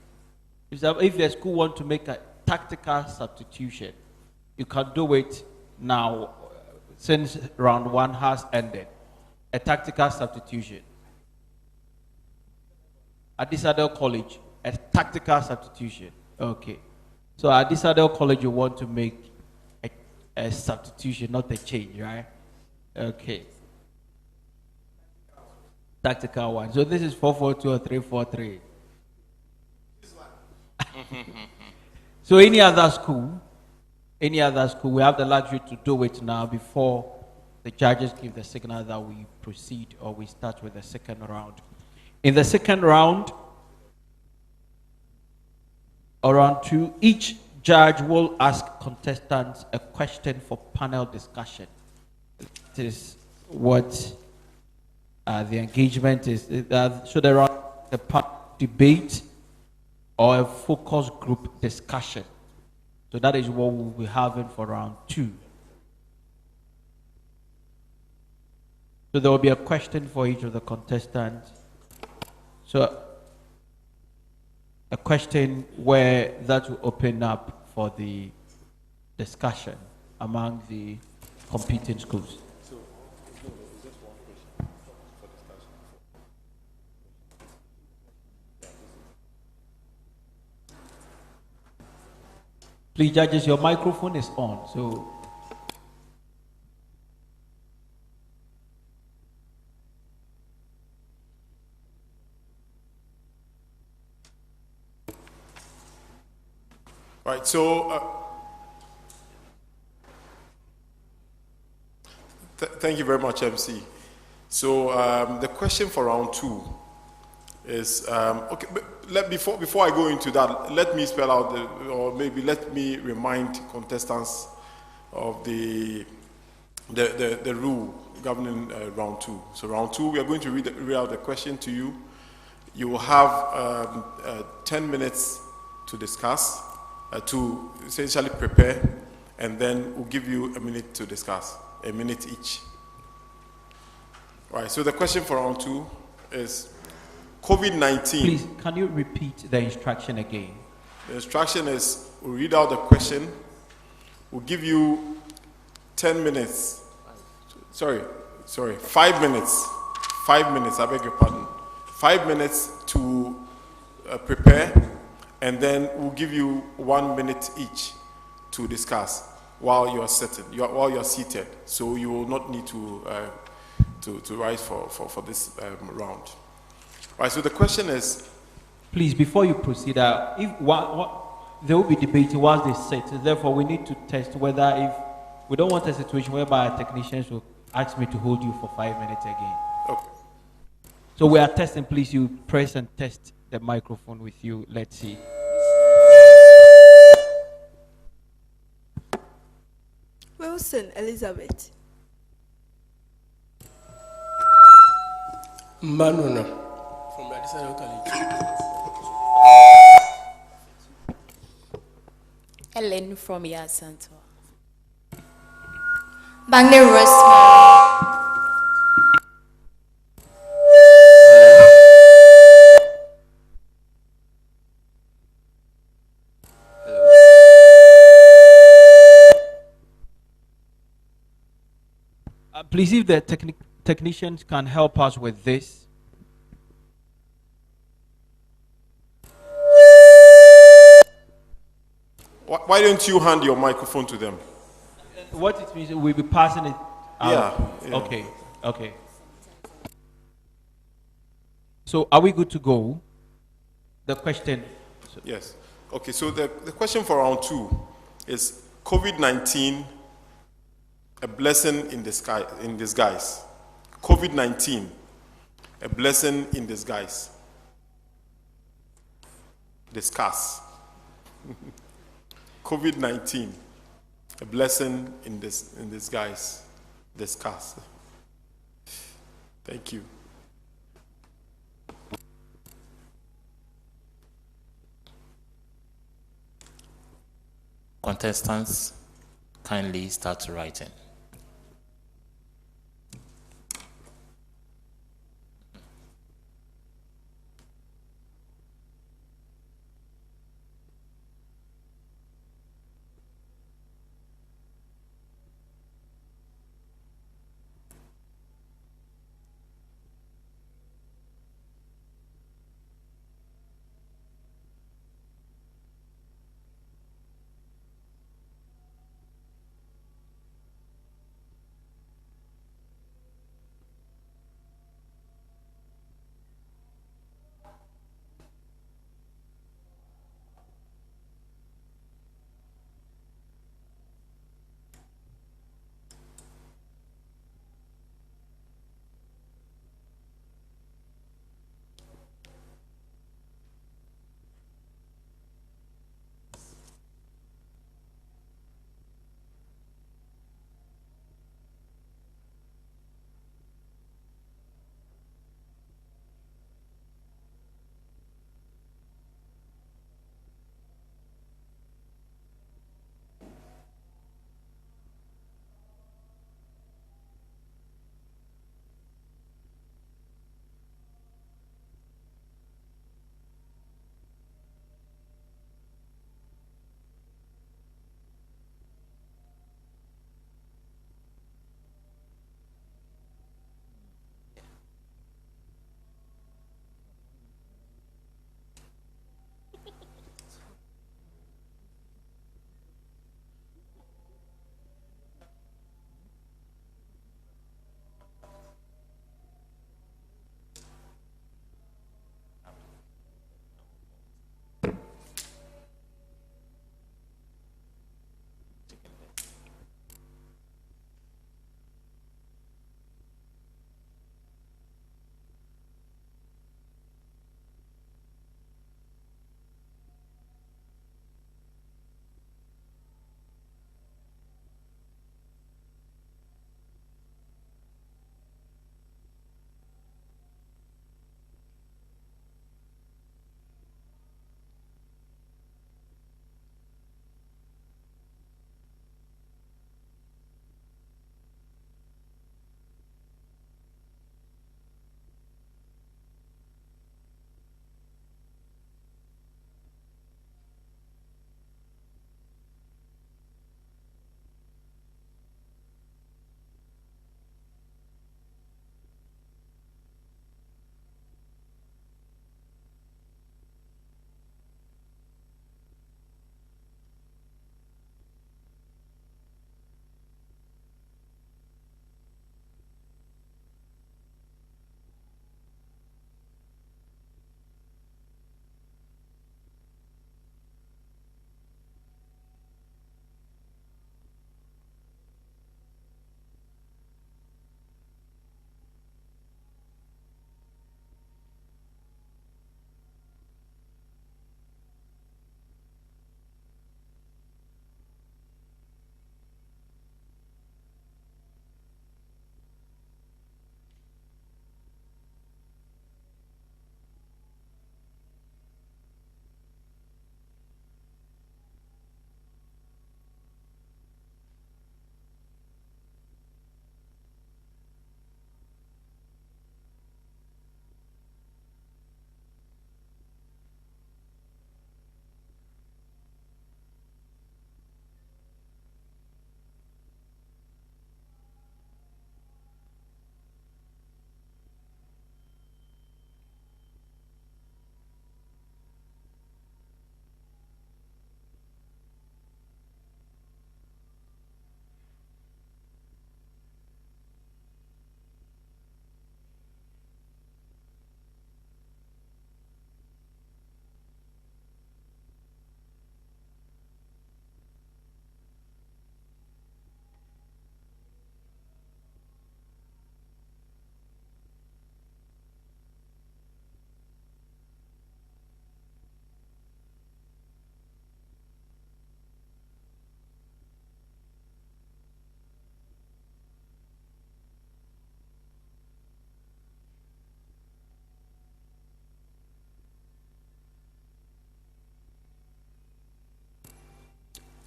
If the school want to make a tactical substitution, you can do it now, since round one has ended. A tactical substitution. At this other college, a tactical substitution. Okay. So at this other college, you want to make a substitution, not a change, right? Okay. Tactical one. So this is 442 or 343. This one. So any other school, we have the luxury to do it now before the judges give the signal that we proceed or we start with the second round. In the second round, or round two, each judge will ask contestants a question for panel discussion. It is what The engagement is should there run a debate or a focus group discussion. So that is what we'll be having for round 2. So there will be a question for each of the contestants. So a question where that will open up for the discussion among the competing schools. Please, judges, your microphone is on. So,
right. So, thank you very much, MC. So, the question for round 2 is okay. But before I go into that, let me spell out or maybe let me remind contestants of the rule governing round 2. So round 2, we are going to read out the question to you. You will have 10 minutes to discuss, to essentially prepare, and then we'll give you a minute to discuss, a minute each. Right. So the question for round 2 is COVID-19.
Please, can you repeat the instruction again?
The instruction is, we'll read out the question, we'll give you 10 minutes, 5 minutes, 5 minutes, I beg your pardon, 5 minutes to prepare, and then we'll give you 1 minute each to discuss while you're seated, so you will not need to rise for this round. Right, so the question is...
Please, before you proceed, if they will be debating whilst they sit, therefore we need to test whether if... We don't want a situation whereby our technicians will ask me to hold you for 5 minutes again.
Okay.
So we are testing, please, you press and test the microphone with you. Let's see.
Wilson Elizabeth.
Manuna from Madison College.
Ellen from Yasanto. Bagne Rosman.
Please, if the technicians can help us with this.
Why don't you hand your microphone to them?
What it means, we'll be passing it out.
Yeah.
Okay. So, are we good to go? The question.
Yes. Okay, so the question for round 2 is COVID-19 a blessing in disguise? COVID-19 a blessing in disguise? Discuss. COVID-19 a blessing in disguise? Discuss. Thank you.
Contestants, kindly start writing.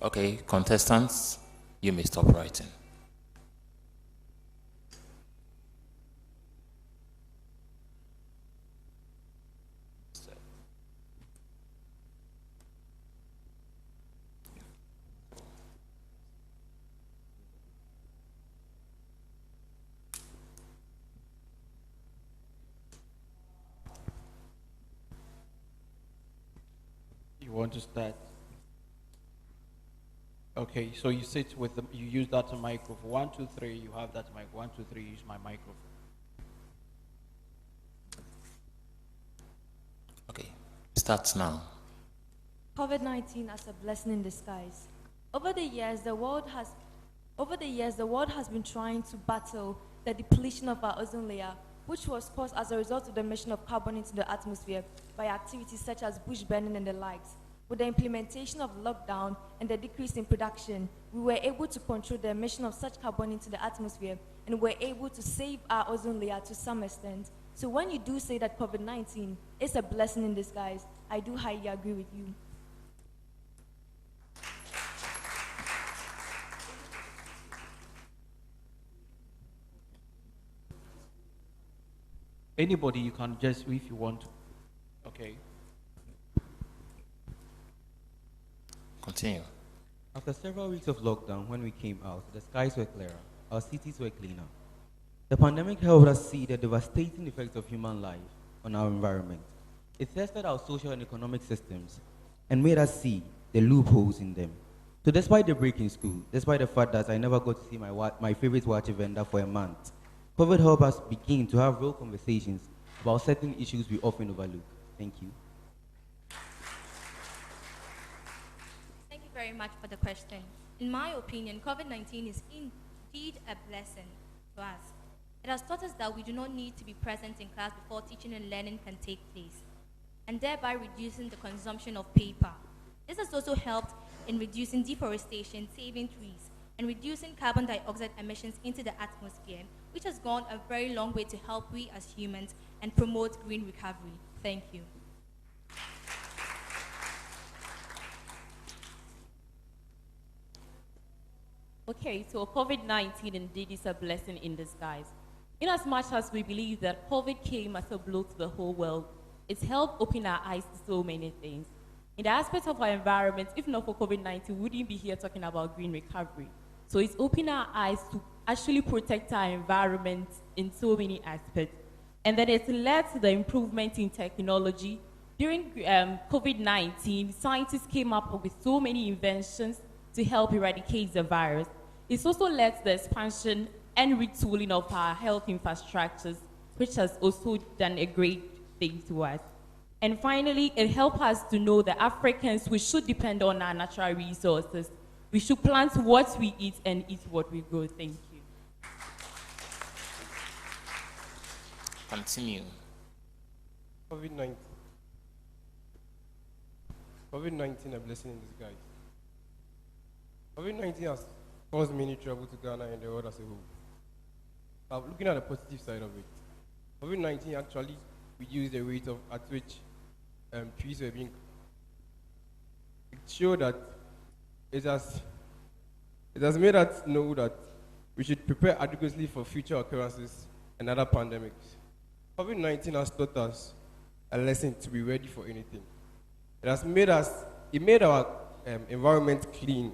Okay, contestants, you may stop writing.
You want to start? Okay, so you sit with them, you use that microphone. 1, 2, 3, you have that mic. 1, 2, 3, use my microphone.
Okay, starts now.
COVID-19 as a blessing in disguise. Over the years, the world has been trying to battle the depletion of our ozone layer, which was caused as a result of the emission of carbon into the atmosphere by activities such as bush burning and the likes. With the implementation of lockdown and the decrease in production, we were able to control the emission of such carbon into the atmosphere and were able to save our ozone layer to some extent. So when you do say that COVID-19 is a blessing in disguise, I do highly agree with you.
Anybody, you can just, if you want to. Okay.
Continue.
After several weeks of lockdown, when we came out, the skies were clearer, our cities were cleaner. The pandemic helped us see the devastating effects of human life on our environment. It tested our social and economic systems and made us see the loopholes in them. So despite the break in school, despite the fact that I never got to see my favorite watch vendor for a month, COVID helped us begin to have real conversations about certain issues we often overlook. Thank you.
Thank you very much for the question. In my opinion, COVID-19 is indeed a blessing to us. It has taught us that we do not need to be present in class before teaching and learning can take place, and thereby reducing the consumption of paper. This has also helped in reducing deforestation, saving trees, and reducing carbon dioxide emissions into the atmosphere, which has gone a very long way to help we as humans and promote green recovery. Thank you.
Okay, so COVID-19 indeed is a blessing in disguise. In as much as we believe that COVID came as a blow to the whole world, it's helped open our eyes to so many things. In the aspect of our environment, if not for COVID-19, we wouldn't be here talking about green recovery. So it's opened our eyes to actually protect our environment in so many aspects. And then it's led to the improvement in technology. During COVID-19, scientists came up with so many inventions to help eradicate the virus. It's also led to the expansion and retooling of our health infrastructures, which has also done a great thing to us. And finally, it helped us to know that Africans, we should depend on our natural resources. We should plant what we eat and eat what we grow. Thank you.
Continue.
COVID-19. COVID-19 a blessing in disguise. COVID-19 has caused many trouble to Ghana and the world as a whole. But looking at the positive side of it, COVID-19 actually reduced the rate at which trees were being. It showed that it has made us know that we should prepare adequately for future occurrences and other pandemics. COVID-19 has taught us a lesson to be ready for anything. It made our environment clean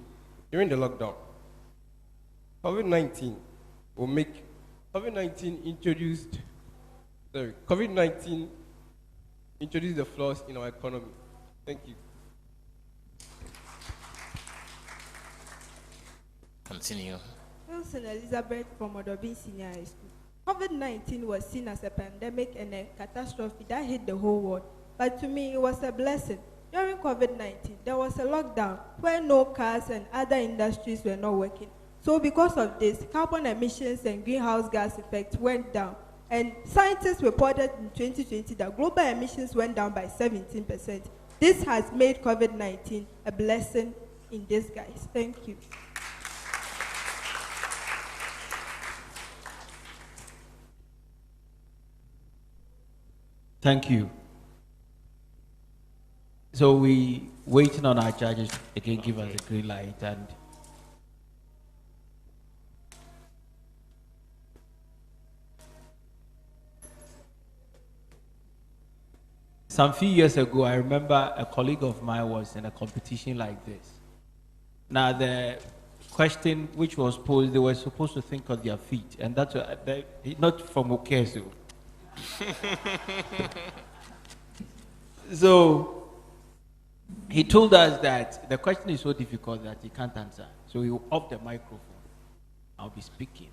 during the lockdown. COVID-19 introduced the flaws in our economy. Thank you.
Continue.
Wilson Elizabeth from Odobin Senior High School. COVID-19 was seen as a pandemic and a catastrophe that hit the whole world. But to me, it was a blessing. During COVID-19, there was a lockdown where no cars and other industries were not working. So because of this, carbon emissions and greenhouse gas effects went down. And scientists reported in 2020 that global emissions went down by 17%. This has made COVID-19 a blessing in disguise. Thank you.
Thank you. So we waiting on our judges to again give us a green light. And some few years ago, I remember a colleague of mine was in a competition like this. Now, the question which was posed, they were supposed to think on their feet, and that's not from Okezo. So he told us that the question is so difficult that he can't answer. So he off the microphone. I'll be speaking.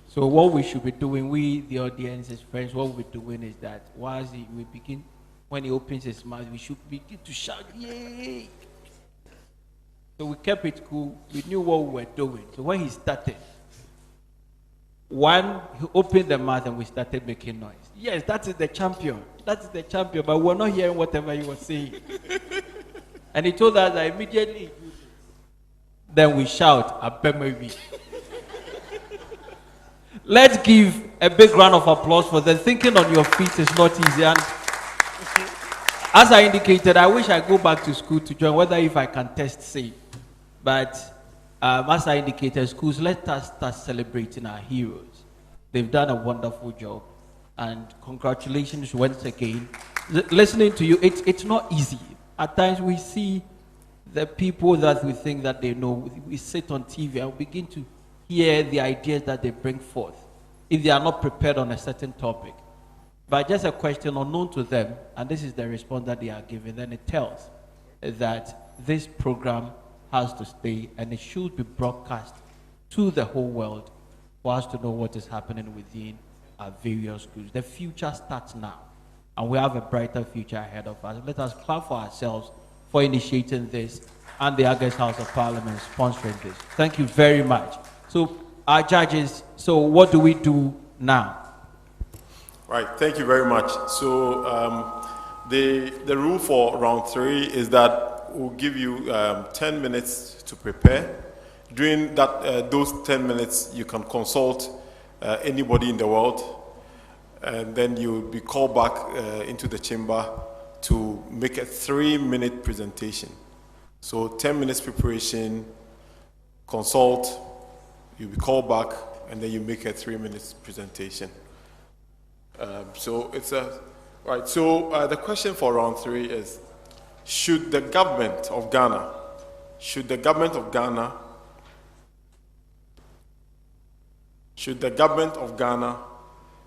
So what we should be doing, we the audience, his friends, what we're doing is that once we begin, when he opens his mouth, we should begin to shout, yay! So we kept it cool. We knew what we were doing. So when he started, he opened the mouth and we started making noise. Yes, that is the champion. That is the champion. But we're not hearing whatever he was saying. And he told us that immediately. Then we shout, Abemewi. Let's give a big round of applause for them. Thinking on your feet is not easy. And as I indicated, I wish I go back to school to join, whether if I can test safe. But as I indicated, schools, let us start celebrating our heroes. They've done a wonderful job. And congratulations once again. Listening to you, it's not easy. At times we see the people that we think that they know. We sit on TV and begin to hear the ideas that they bring forth, if they are not prepared on a certain topic. But just a question unknown to them, and this is the response that they are giving, then it tells that this program has to stay and it should be broadcast to the whole world for us to know what is happening within our various schools. The future starts now, and we have a brighter future ahead of us. Let us clap for ourselves for initiating this and the August House of Parliament sponsoring this. Thank you very much. So, our judges, so what do we do now?
Right, thank you very much. So, the rule for round 3 is that we'll give you 10 minutes to prepare. During that, those 10 minutes, you can consult anybody in the world, and then you'll be called back into the chamber to make a 3-minute presentation. So 10 minutes preparation, consult, you'll be called back, and then you make a 3-minute presentation. So it's right. So the question for round 3 is: should the government of Ghana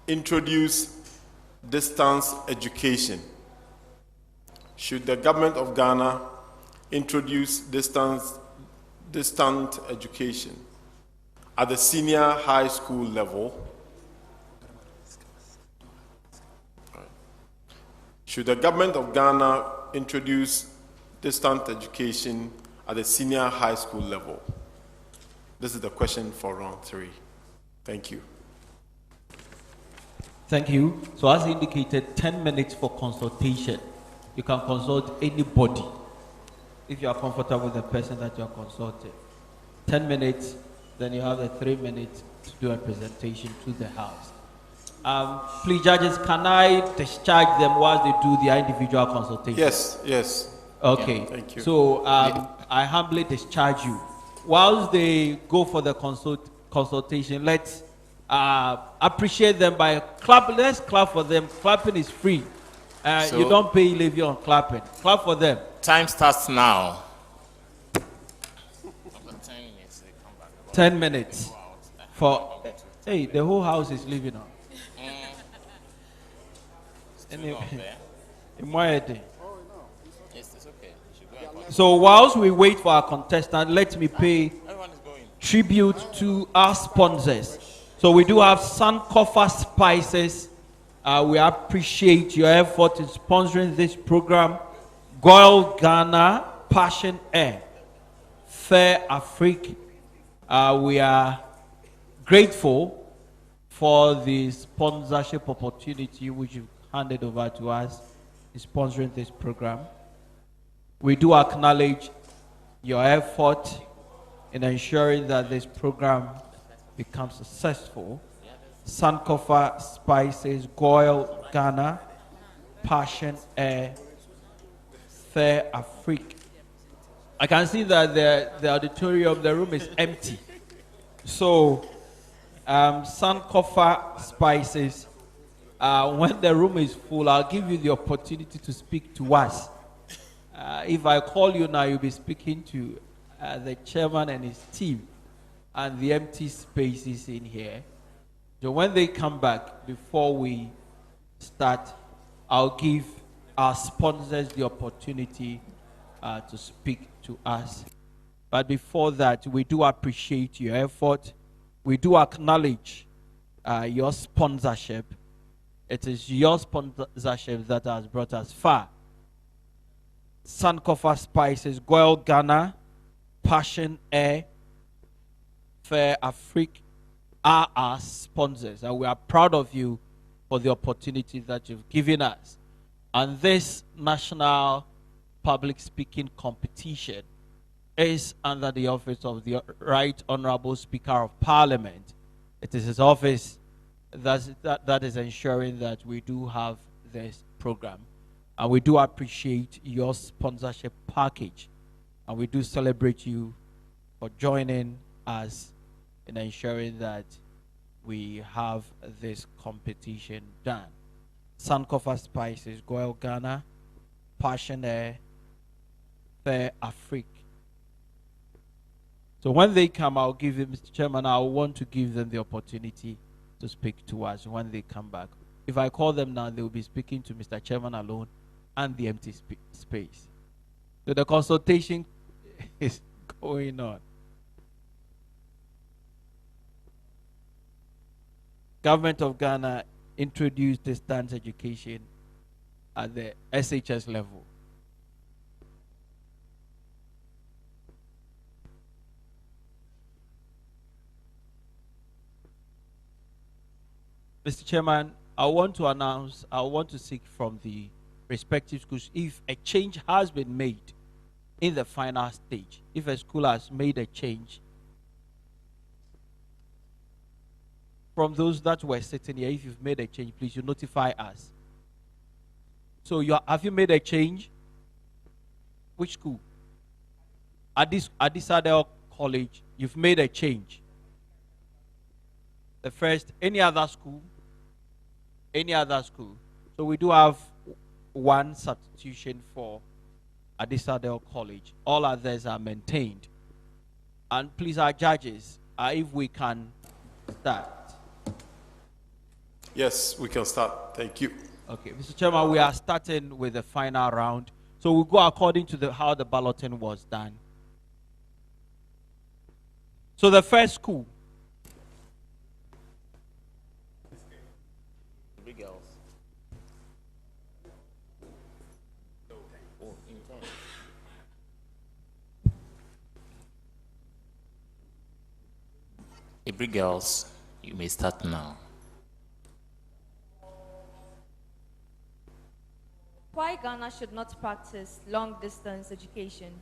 introduce distance education? Should the government of Ghana introduce distant education at the senior high school level? Should the government of Ghana introduce distant education at the senior high school level? This is the question for round 3. Thank you.
Thank you. So as indicated, 10 minutes for consultation. You can consult anybody if you are comfortable with the person that you are consulting. 10 minutes, then you have the 3 minutes to do a presentation to the House. Please, judges, can I discharge them whilst they do their individual consultation?
Yes.
Okay.
Yeah, thank you.
So I humbly discharge you. Whilst they go for the consultation, let's appreciate them by clap. Let's clap for them. Clapping is free. You don't pay levy on clapping. Clap for them.
Time starts now.
10 minutes. Hey, the whole house is leaving on. So whilst we wait for our contestant, let me pay tribute to our sponsors. So we do have Sankofa Spices. We appreciate your effort in sponsoring this program. Goil Ghana, Passion Air, Fair Afrique. We are grateful for the sponsorship opportunity which you've handed over to us in sponsoring this program. We do acknowledge your effort in ensuring that this program becomes successful. Sankofa Spices, Goil Ghana, Passion Air, Fair Afrique. I can see that the auditorium, the room is empty. So, Sankofa Spices, when the room is full, I'll give you the opportunity to speak to us. If I call you now, you'll be speaking to the chairman and his team and the empty spaces in here. So when they come back, before we start, I'll give our sponsors the opportunity to speak to us. But before that, we do appreciate your effort. We do acknowledge your sponsorship. It is your sponsorship that has brought us far. Sankofa Spices, Goil Ghana, Passion Air, Fair Afrique are our sponsors, and we are proud of you for the opportunity that you've given us. And this national public speaking competition is under the office of the Right Honorable Speaker of Parliament. It is his office that is ensuring that we do have this program. And we do appreciate your sponsorship package. And we do celebrate you for joining us in ensuring that we have this competition done. Sankofa Spices, Goil Ghana, Passion Air, Fair Afrique. So when they come, I'll give them, Mr. Chairman, I want to give them the opportunity to speak to us when they come back. If I call them now, they will be speaking to Mr. Chairman alone and the empty space. So the consultation is going on. Government of Ghana introduced distance education at the SHS level. Mr. Chairman, I want to seek from the respective schools if a change has been made in the final stage. If a school has made a change, from those that were sitting here, if you've made a change, please, you notify us. So have you made a change? Which school? Adisadel College, you've made a change. The first, any other school? Any other school? So we do have one substitution for Adisadel College. All others are maintained. And please, our judges, if we can start.
Yes, we can start. Thank you.
Okay, Mr. Chairman, we are starting with the final round. So we'll go according to how the balloting was done. So the first school.
Big girls. Every girls, you may start now.
Why Ghana should not practice long-distance education?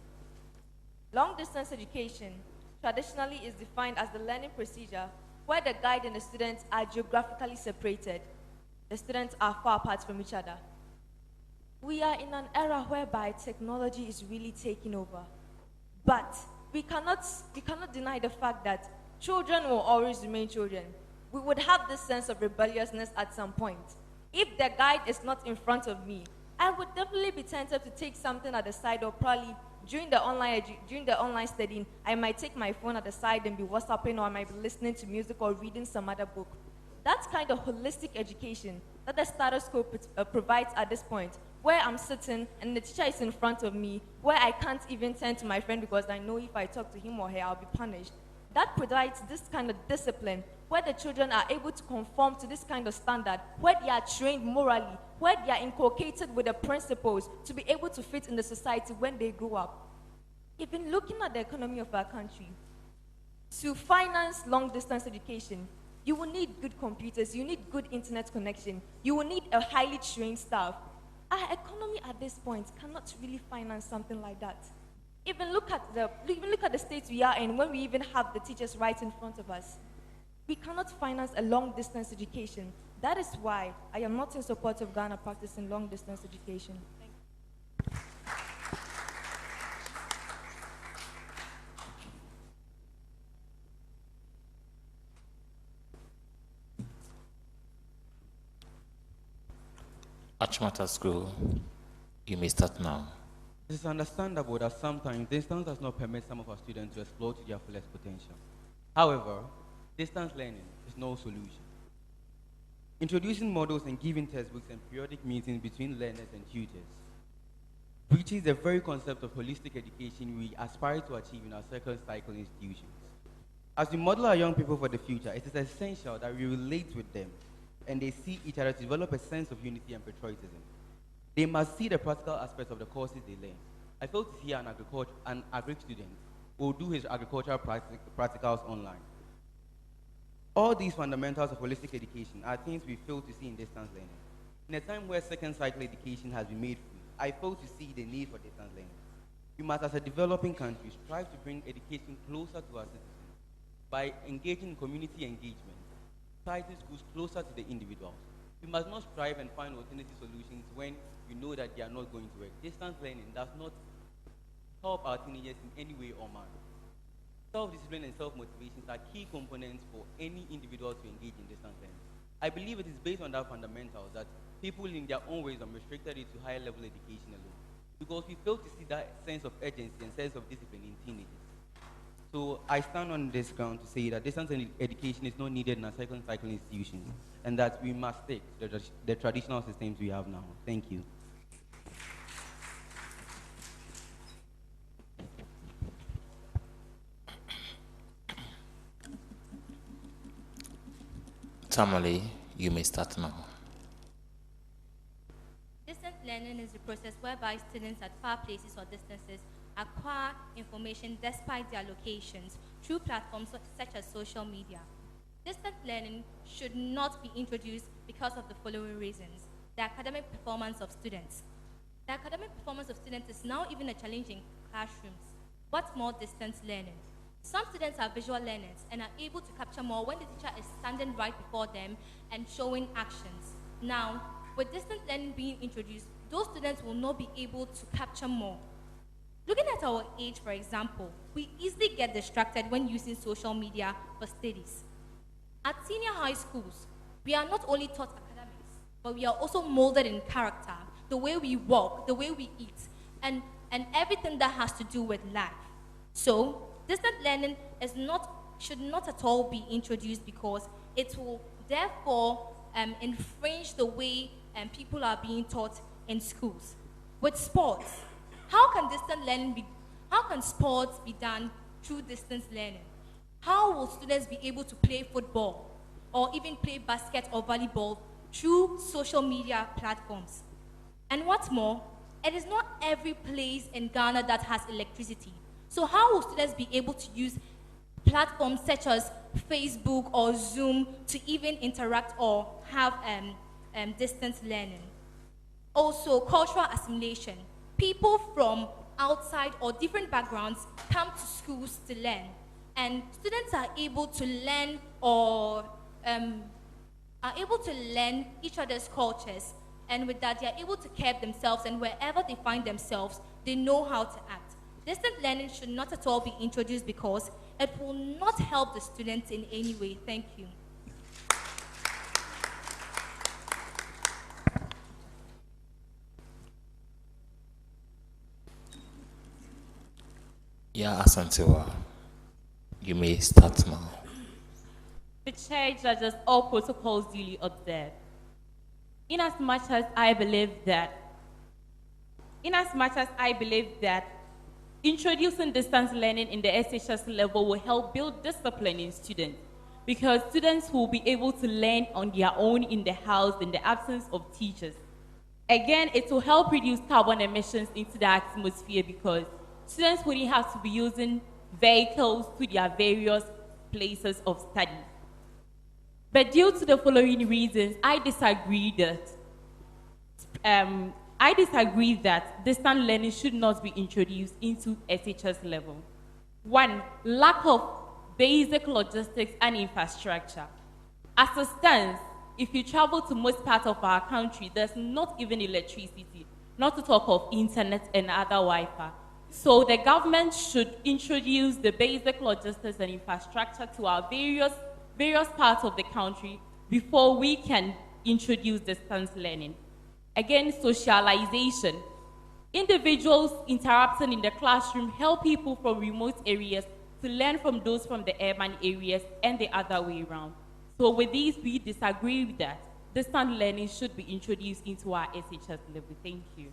Long-distance education traditionally is defined as the learning procedure where the guide and the students are geographically separated. The students are far apart from each other. We are in an era whereby technology is really taking over. But we cannot deny the fact that children will always remain children. We would have this sense of rebelliousness at some point. If the guide is not in front of me, I would definitely be tempted to take something at the side, or probably during the online studying, I might take my phone at the side and be WhatsApping, or I might be listening to music or reading some other book. That's kind of holistic education that the status quo provides at this point, where I'm sitting and the teacher is in front of me, where I can't even turn to my friend because I know if I talk to him or her, I'll be punished. That provides this kind of discipline where the children are able to conform to this kind of standard, where they are trained morally, where they are inculcated with the principles to be able to fit in the society when they grow up. Even looking at the economy of our country, to finance long-distance education, you will need good computers, you need good internet connection, you will need a highly trained staff. Our economy at this point cannot really finance something like that. Even look at the state we are in when we even have the teachers right in front of us. We cannot finance a long-distance education. That is why I am not in support of Ghana practicing long-distance education. Thank you.
Achmata School, you may start now.
It is understandable that sometimes distance does not permit some of our students to explore to their fullest potential. However, distance learning is no solution. Introducing models and giving textbooks and periodic meetings between learners and tutors, which is the very concept of holistic education we aspire to achieve in our second cycle institutions. As we model our young people for the future, it is essential that we relate with them and they see each other to develop a sense of unity and patriotism. They must see the practical aspects of the courses they learn. I fail to see an agri student who will do his agricultural practicals online. All these fundamentals of holistic education are things we fail to see in distance learning. In a time where second cycle education has been made free, I fail to see the need for distance learning. We must, as a developing country, strive to bring education closer to our citizens by engaging in community engagement, citing schools closer to the individuals. We must not strive and find alternative solutions when we know that they are not going to work. Distance learning does not help our teenagers in any way or manner. Self-discipline and self-motivation are key components for any individual to engage in distance learning. I believe it is based on that fundamental that people in their own ways have restricted it to higher level education alone, because we fail to see that sense of urgency and sense of discipline in teenagers. So I stand on this ground to say that distance education is not needed in our second cycle institutions, and that we must take the traditional systems we have now. Thank you.
Tamale, you may start now.
Distance learning is the process whereby students at far places or distances acquire information despite their locations through platforms such as social media. Distance learning should not be introduced because of the following reasons. The academic performance of students. The academic performance of students is now even a challenge in classrooms. What more distance learning? Some students are visual learners and are able to capture more when the teacher is standing right before them and showing actions. Now, with distance learning being introduced, those students will not be able to capture more. Looking at our age, for example, we easily get distracted when using social media for studies. At senior high schools, we are not only taught academics, but we are also molded in character, the way we walk, the way we eat, and everything that has to do with life. So, distance learning should not at all be introduced because it will therefore infringe the way people are being taught in schools. With sports, how can sports be done through distance learning? How will students be able to play football or even play basket or volleyball through social media platforms? And what's more, it is not every place in Ghana that has electricity. So how will students be able to use platforms such as Facebook or Zoom to even interact or have distance learning? Also, cultural assimilation. People from outside or different backgrounds come to schools to learn, and students are able to learn or each other's cultures, and with that, they are able to care themselves, and wherever they find themselves, they know how to act. Distance learning should not at all be introduced because it will not help the students in any way. Thank you.
Yeah, Asantewa, you may start now.
The chair judges all protocols duly observed. Inasmuch as I believe that introducing distance learning in the SHS level will help build discipline in students, because students will be able to learn on their own in the house in the absence of teachers. Again, it will help reduce carbon emissions into the atmosphere because students wouldn't have to be using vehicles to their various places of study. But due to the following reasons, I disagree that distance learning should not be introduced into SHS level. One, lack of basic logistics and infrastructure. As it stands, if you travel to most parts of our country, there's not even electricity, not to talk of internet and other Wi-Fi. So the government should introduce the basic logistics and infrastructure to our various parts of the country before we can introduce distance learning. Again, socialization. Individuals interacting in the classroom help people from remote areas to learn from those from the urban areas and the other way around. So with these, we disagree with that. Distant learning should be introduced into our SHS level. Thank you.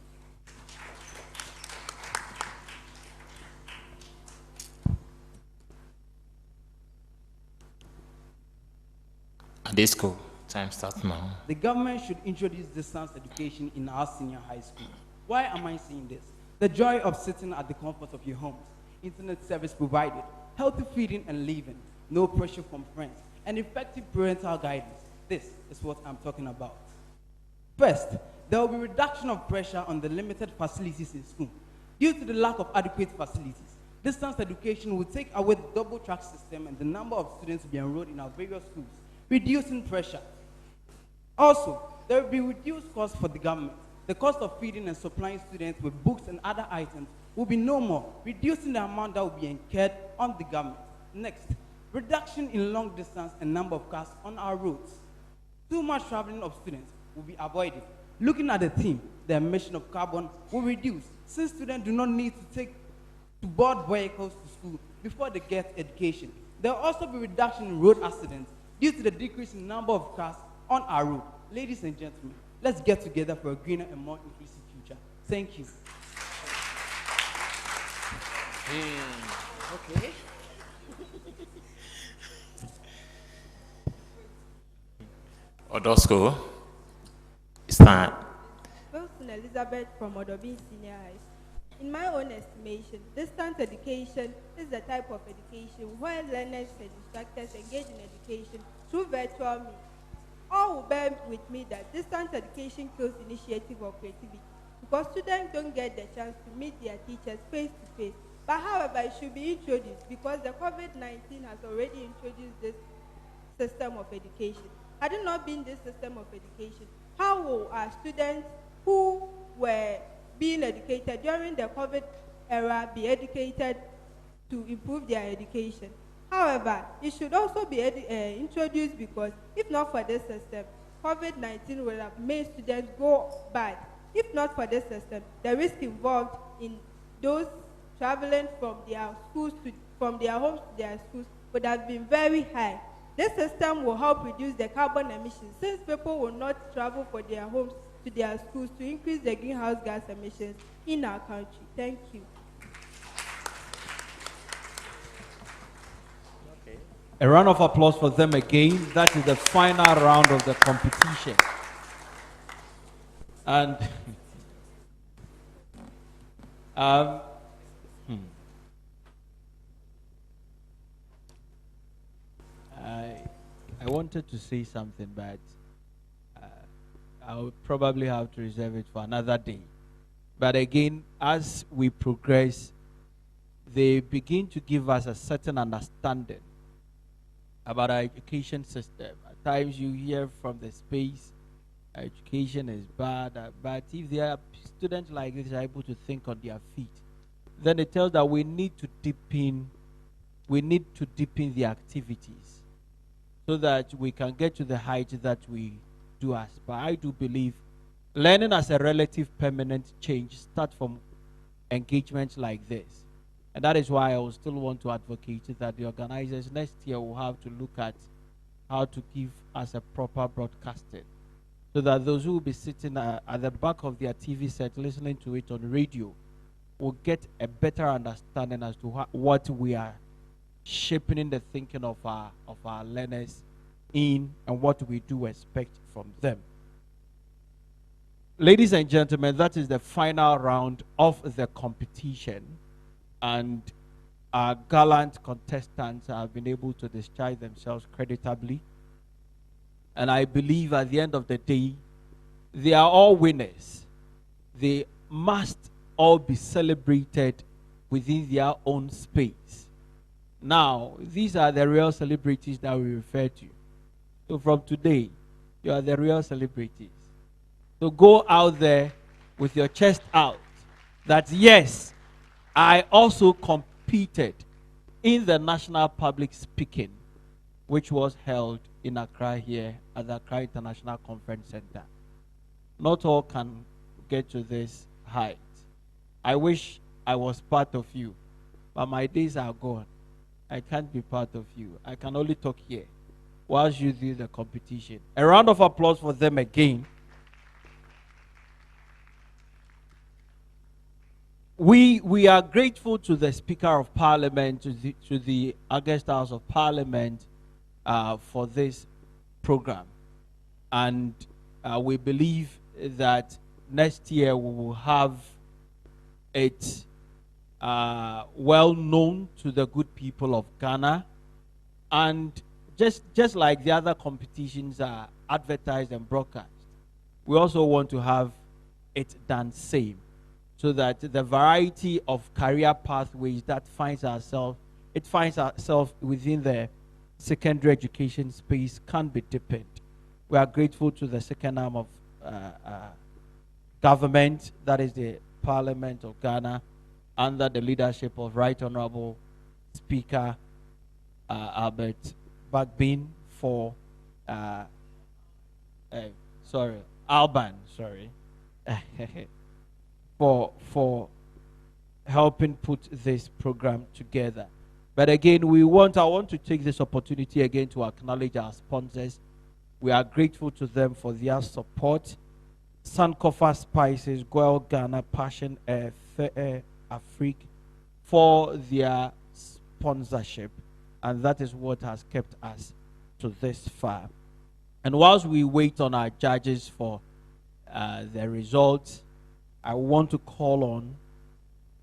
At this school, time starts now.
The government should introduce distance education in our senior high school. Why am I saying this? The joy of sitting at the comfort of your homes, internet service provided, healthy feeding and living, no pressure from friends, and effective parental guidance. This is what I'm talking about. First, there will be reduction of pressure on the limited facilities in school. Due to the lack of adequate facilities, distance education will take away the double track system and the number of students to be enrolled in our various schools, reducing pressure. Also, there will be reduced costs for the government. The cost of feeding and supplying students with books and other items will be no more, reducing the amount that will be incurred on the government. Next, reduction in long distance and number of cars on our roads. Too much traveling of students will be avoided. Looking at the theme, the emission of carbon will reduce, since students do not need to board vehicles to school before they get education. There will also be reduction in road accidents due to the decrease in number of cars on our road. Ladies and gentlemen, let's get together for a greener and more inclusive future. Thank you.
Okay. Odosko, stand.
Wilson Elizabeth from Odobin Senior High School. In my own estimation, distance education is the type of education where learners and instructors engage in education through virtual means. All will bear with me that distance education kills initiative or creativity because students don't get the chance to meet their teachers face to face. But however, it should be introduced because the COVID-19 has already introduced this system of education. Had it not been this system of education, how will our students who were being educated during the COVID era be educated to improve their education? However, it should also be introduced because if not for this system, COVID-19 will have made students go bad. If not for this system, the risk involved in those traveling from their schools from their homes to their schools would have been very high. This system will help reduce the carbon emissions since people will not travel from their homes to their schools to increase the greenhouse gas emissions in our country. Thank you.
A round of applause for them again. That is the final round of the competition. And I wanted to say something, but I'll probably have to reserve it for another day. But again, as we progress, they begin to give us a certain understanding about our education system. At times you hear from the space, education is bad, but if there are students like this are able to think on their feet, then it tells that we need to deepen the activities so that we can get to the height that we do aspire. I do believe learning as a relative permanent change starts from engagements like this. And that is why I will still want to advocate that the organizers next year will have to look at how to give us a proper broadcasting so that those who will be sitting at the back of their TV set listening to it on radio will get a better understanding as to what we are shaping the thinking of our learners in and what we do expect from them. Ladies and gentlemen, that is the final round of the competition, and our gallant contestants have been able to discharge themselves creditably. And I believe at the end of the day, they are all winners. They must all be celebrated within their own space. Now, these are the real celebrities that we refer to. So from today, you are the real celebrities. So go out there with your chest out that yes, I also competed in the National Public Speaking, which was held in Accra here at the Accra International Conference Center. Not all can get to this height. I wish I was part of you, but my days are gone. I can't be part of you. I can only talk here whilst you do the competition. A round of applause for them again. We are grateful to the Speaker of Parliament, to the August House of Parliament for this program. And we believe that next year we will have it well known to the good people of Ghana. And just like the other competitions are advertised and broadcast, we also want to have it done same, so that the variety of career pathways that finds ourselves within the secondary education space can be deepened. We are grateful to the second arm of government, that is the Parliament of Ghana, under the leadership of Right Honorable Speaker Albert Bagbin Alban, for helping put this program together. But again, I want to take this opportunity again to acknowledge our sponsors. We are grateful to them for their support. Sankofa Spices, Goel Ghana, Passion Air, Fair Afrique, for their sponsorship. And that is what has kept us to this far. And whilst we wait on our judges for the results, I want to call on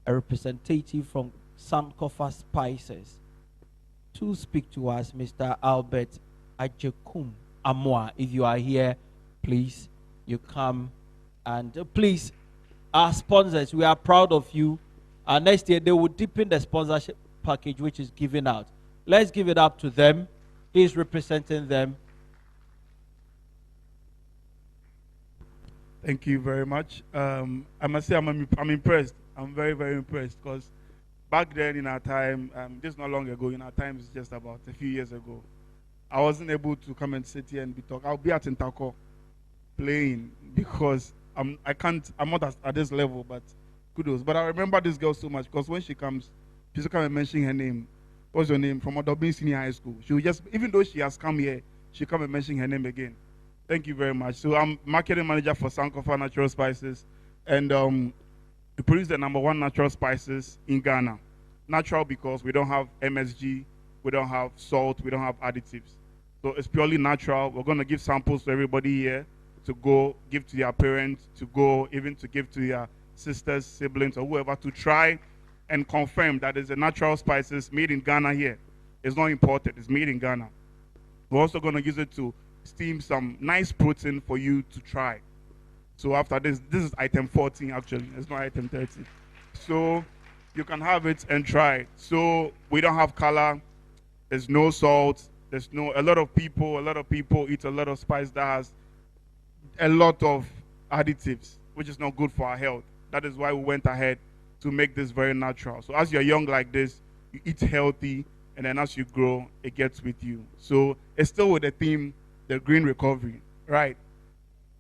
a representative from Sankofa Spices to speak to us, Mr. Albert Ajekum Amwa. If you are here, please, you come. And please, our sponsors, we are proud of you. Next year, they will deepen the sponsorship package which is given out. Let's give it up to them. He's representing them.
Thank you very much. I must say I'm impressed. I'm very, very impressed, because back then in our time, just not long ago, in our time is just about a few years ago, I wasn't able to come and sit here and be talking. I'll be at Intako playing, because I'm not at this level, but kudos. But I remember this girl so much, because when she comes, she'll come and mention her name. What's your name? From Odobin Senior High School. She will just, even though she has come here, she'll come and mention her name again. Thank you very much. So I'm marketing manager for Sankofa Natural Spices, and we produce the #1 natural spices in Ghana. Natural because we don't have MSG, we don't have salt, we don't have additives. So it's purely natural. We're going to give samples to everybody here to go give to their parents, to go even to give to their sisters, siblings, or whoever, to try and confirm that it's a natural spices made in Ghana here. It's not imported, it's made in Ghana. We're also going to use it to steam some nice protein for you to try. So after this is item 14 actually, it's not item 13. So you can have it and try. So we don't have color, there's no salt, there's no, a lot of people eat a lot of spice that has a lot of additives, which is not good for our health. That is why we went ahead to make this very natural. So as you're young like this, you eat healthy, and then as you grow, it gets with you. So it's still with the theme, the green recovery, right?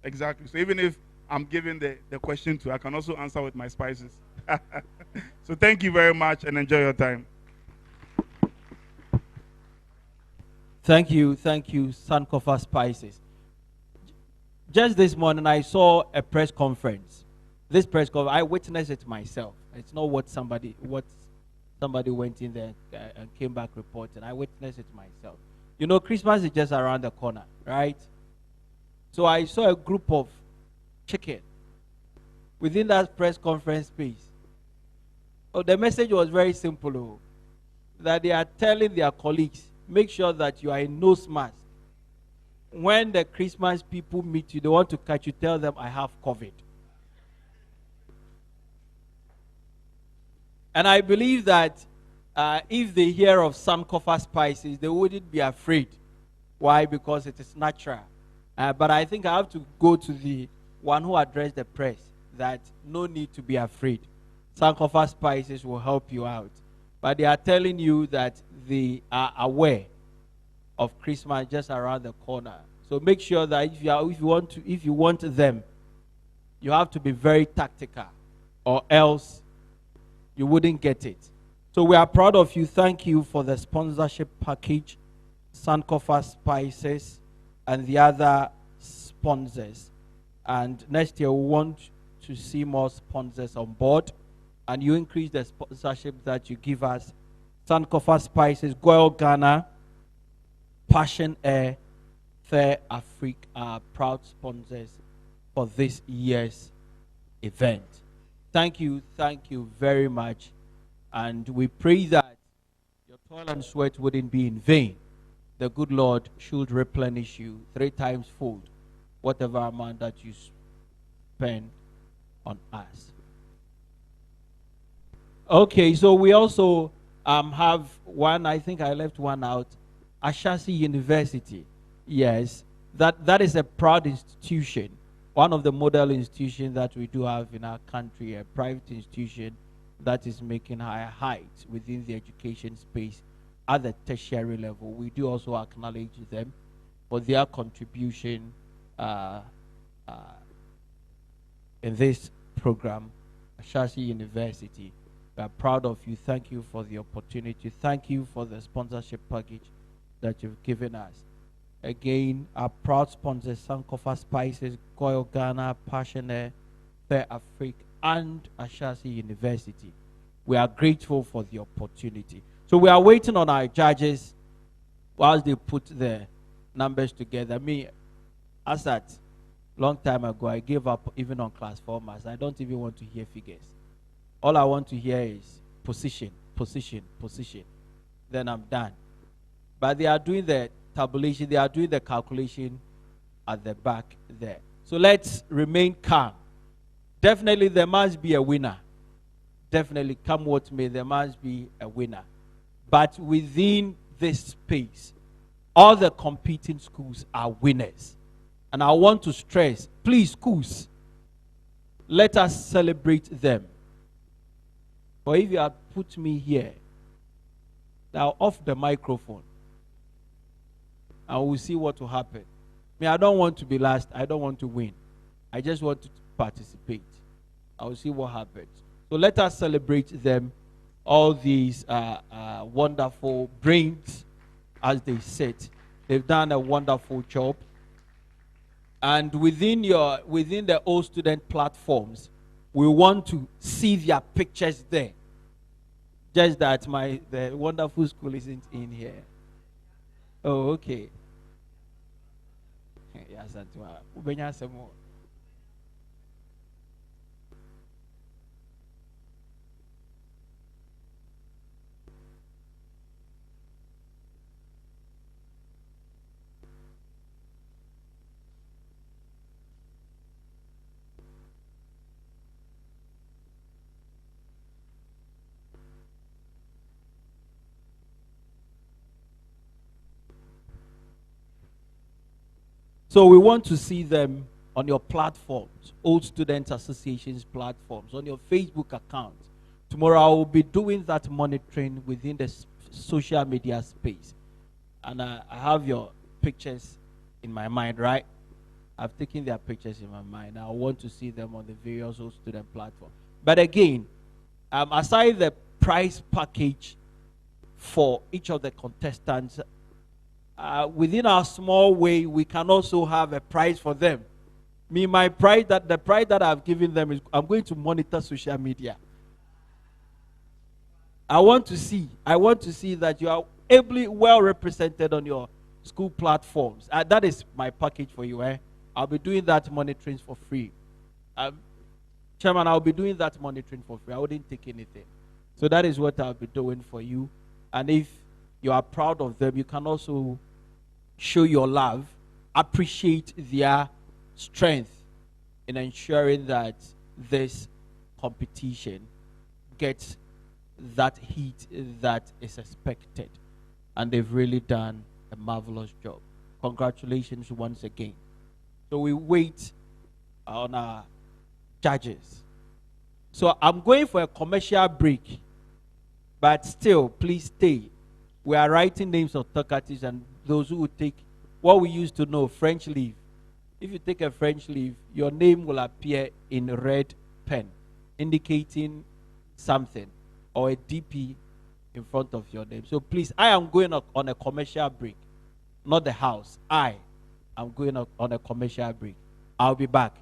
Exactly. So even if I'm giving the question to, I can also answer with my spices. So thank you very much and enjoy your time.
Thank you, Sankofa Spices. Just this morning, I saw a press conference. This press conference, I witnessed it myself. It's not what somebody went in there and came back reporting. I witnessed it myself. You know, Christmas is just around the corner, right? So I saw a group of chicken within that press conference space. Oh, the message was very simple, that they are telling their colleagues, make sure that you are in nose mask. When the Christmas people meet you, they want to catch you, tell them, I have COVID. And I believe that if they hear of Sankofa Spices, they wouldn't be afraid. Why? Because it is natural. But I think I have to go to the one who addressed the press, that no need to be afraid. Sankofa Spices will help you out. But they are telling you that they are aware of Christmas just around the corner. So make sure that if you want them You have to be very tactical, or else you wouldn't get it. So we are proud of you. Thank you for the sponsorship package, Sankofa Spices, and the other sponsors. And next year, we want to see more sponsors on board, and you increase the sponsorship that you give us. Sankofa Spices, Goil Ghana, Passion Air, Fair Africa are proud sponsors for this year's event. Thank you very much. And we pray that your toil and sweat wouldn't be in vain. The good Lord should replenish you 3 times fold, whatever amount that you spend on us. Okay, so we also have one, I think I left one out, Ashasi University. Yes, that is a proud institution, one of the model institutions that we do have in our country, a private institution that is making higher heights within the education space at the tertiary level. We do also acknowledge them for their contribution in this program, Ashasi University. We are proud of you. Thank you for the opportunity. Thank you for the sponsorship package that you've given us. Again, our proud sponsors, Sankofa Spices, Goil Ghana, Passion Fair Africa, and Ashasi University. We are grateful for the opportunity. So we are waiting on our judges whilst they put the numbers together. Me, as at long time ago, I gave up even on class formats. I don't even want to hear figures. All I want to hear is position, position, position. Then I'm done. But they are doing the tabulation, they are doing the calculation at the back there. So let's remain calm. Definitely there must be a winner. Definitely, come what may, there must be a winner. But within this space, all the competing schools are winners. And I want to stress, please, schools, let us celebrate them. For if you had put me here, now off the microphone, and we'll see what will happen. I don't want to be last. I don't want to win. I just want to participate. I will see what happens. So let us celebrate them, all these wonderful brains, as they said. They've done a wonderful job. And within the all student platforms, we want to see their pictures there. Just that the wonderful school isn't in here. Oh, okay. Yes, so we want to see them on your platforms, Old Students Association's platforms, on your Facebook account. Tomorrow I will be doing that monitoring within the social media space. And I have your pictures in my mind, right? I've taken their pictures in my mind. I want to see them on the various Old Student platforms. But again, aside the prize package for each of the contestants, within our small way, we can also have a prize for them. The prize that I've given them is I'm going to monitor social media. I want to see that you are ably well represented on your school platforms. That is my package for you. I'll be doing that monitoring for free. Chairman, I'll be doing that monitoring for free. I wouldn't take anything. So that is what I'll be doing for you. And if you are proud of them, you can also show your love, appreciate their strength in ensuring that this competition gets that heat that is expected. And they've really done a marvelous job. Congratulations once again. So we wait on our judges. So I'm going for a commercial break, but still, please stay. We are writing names of talkatives and those who would take what we used to know, French leave. If you take a French leaf, your name will appear in red pen, indicating something, or a DP in front of your name. So please, I am going on a commercial break, not the house. I am going on a commercial break. I'll be back.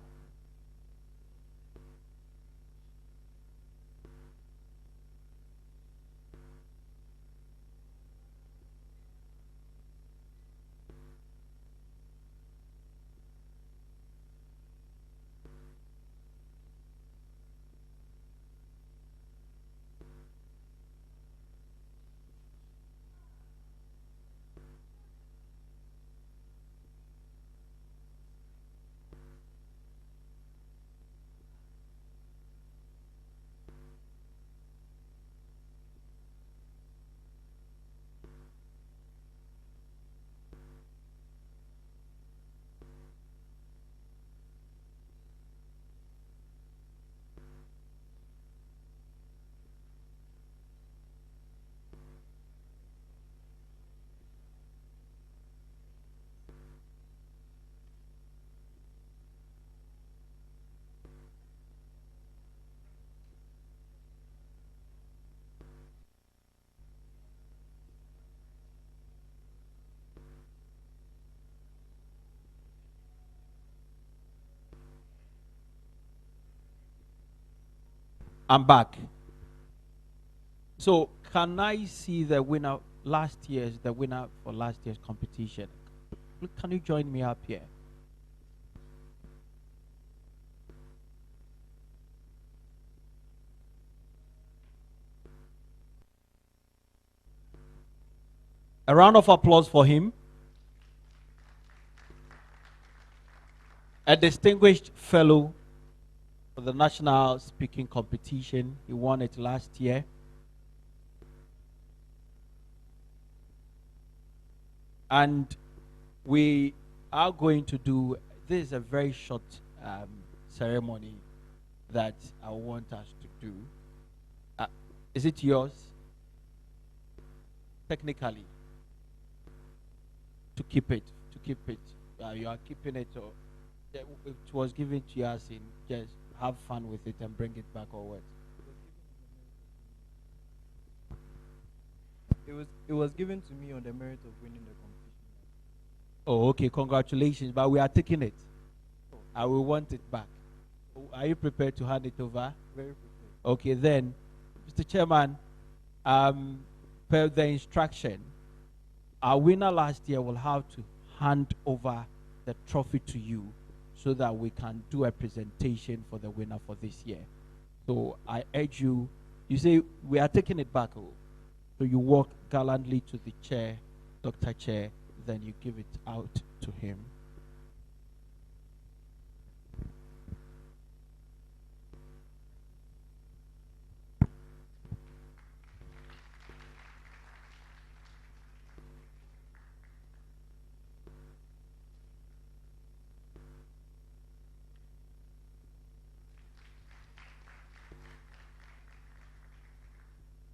I'm back. So, can I see the winner for last year's competition? Can you join me up here? A round of applause for him. A distinguished fellow for the national speaking competition. He won it last year. And we are going to do, this is a very short ceremony that I want us to do. Is it yours? Technically. To keep it. You are keeping it, or it was given to you as in just have fun with it and bring it back, or what?
It was given to me on the merit of winning the competition.
Oh, okay, congratulations, but we are taking it. I will want it back. Are you prepared to hand it over?
Very prepared.
Okay, then, Mr. Chairman, per the instruction, our winner last year will have to hand over the trophy to you so that we can do a presentation for the winner for this year. So I urge you, you say we are taking it back. So you walk gallantly to the chair, Dr. Chair, then you give it out to him.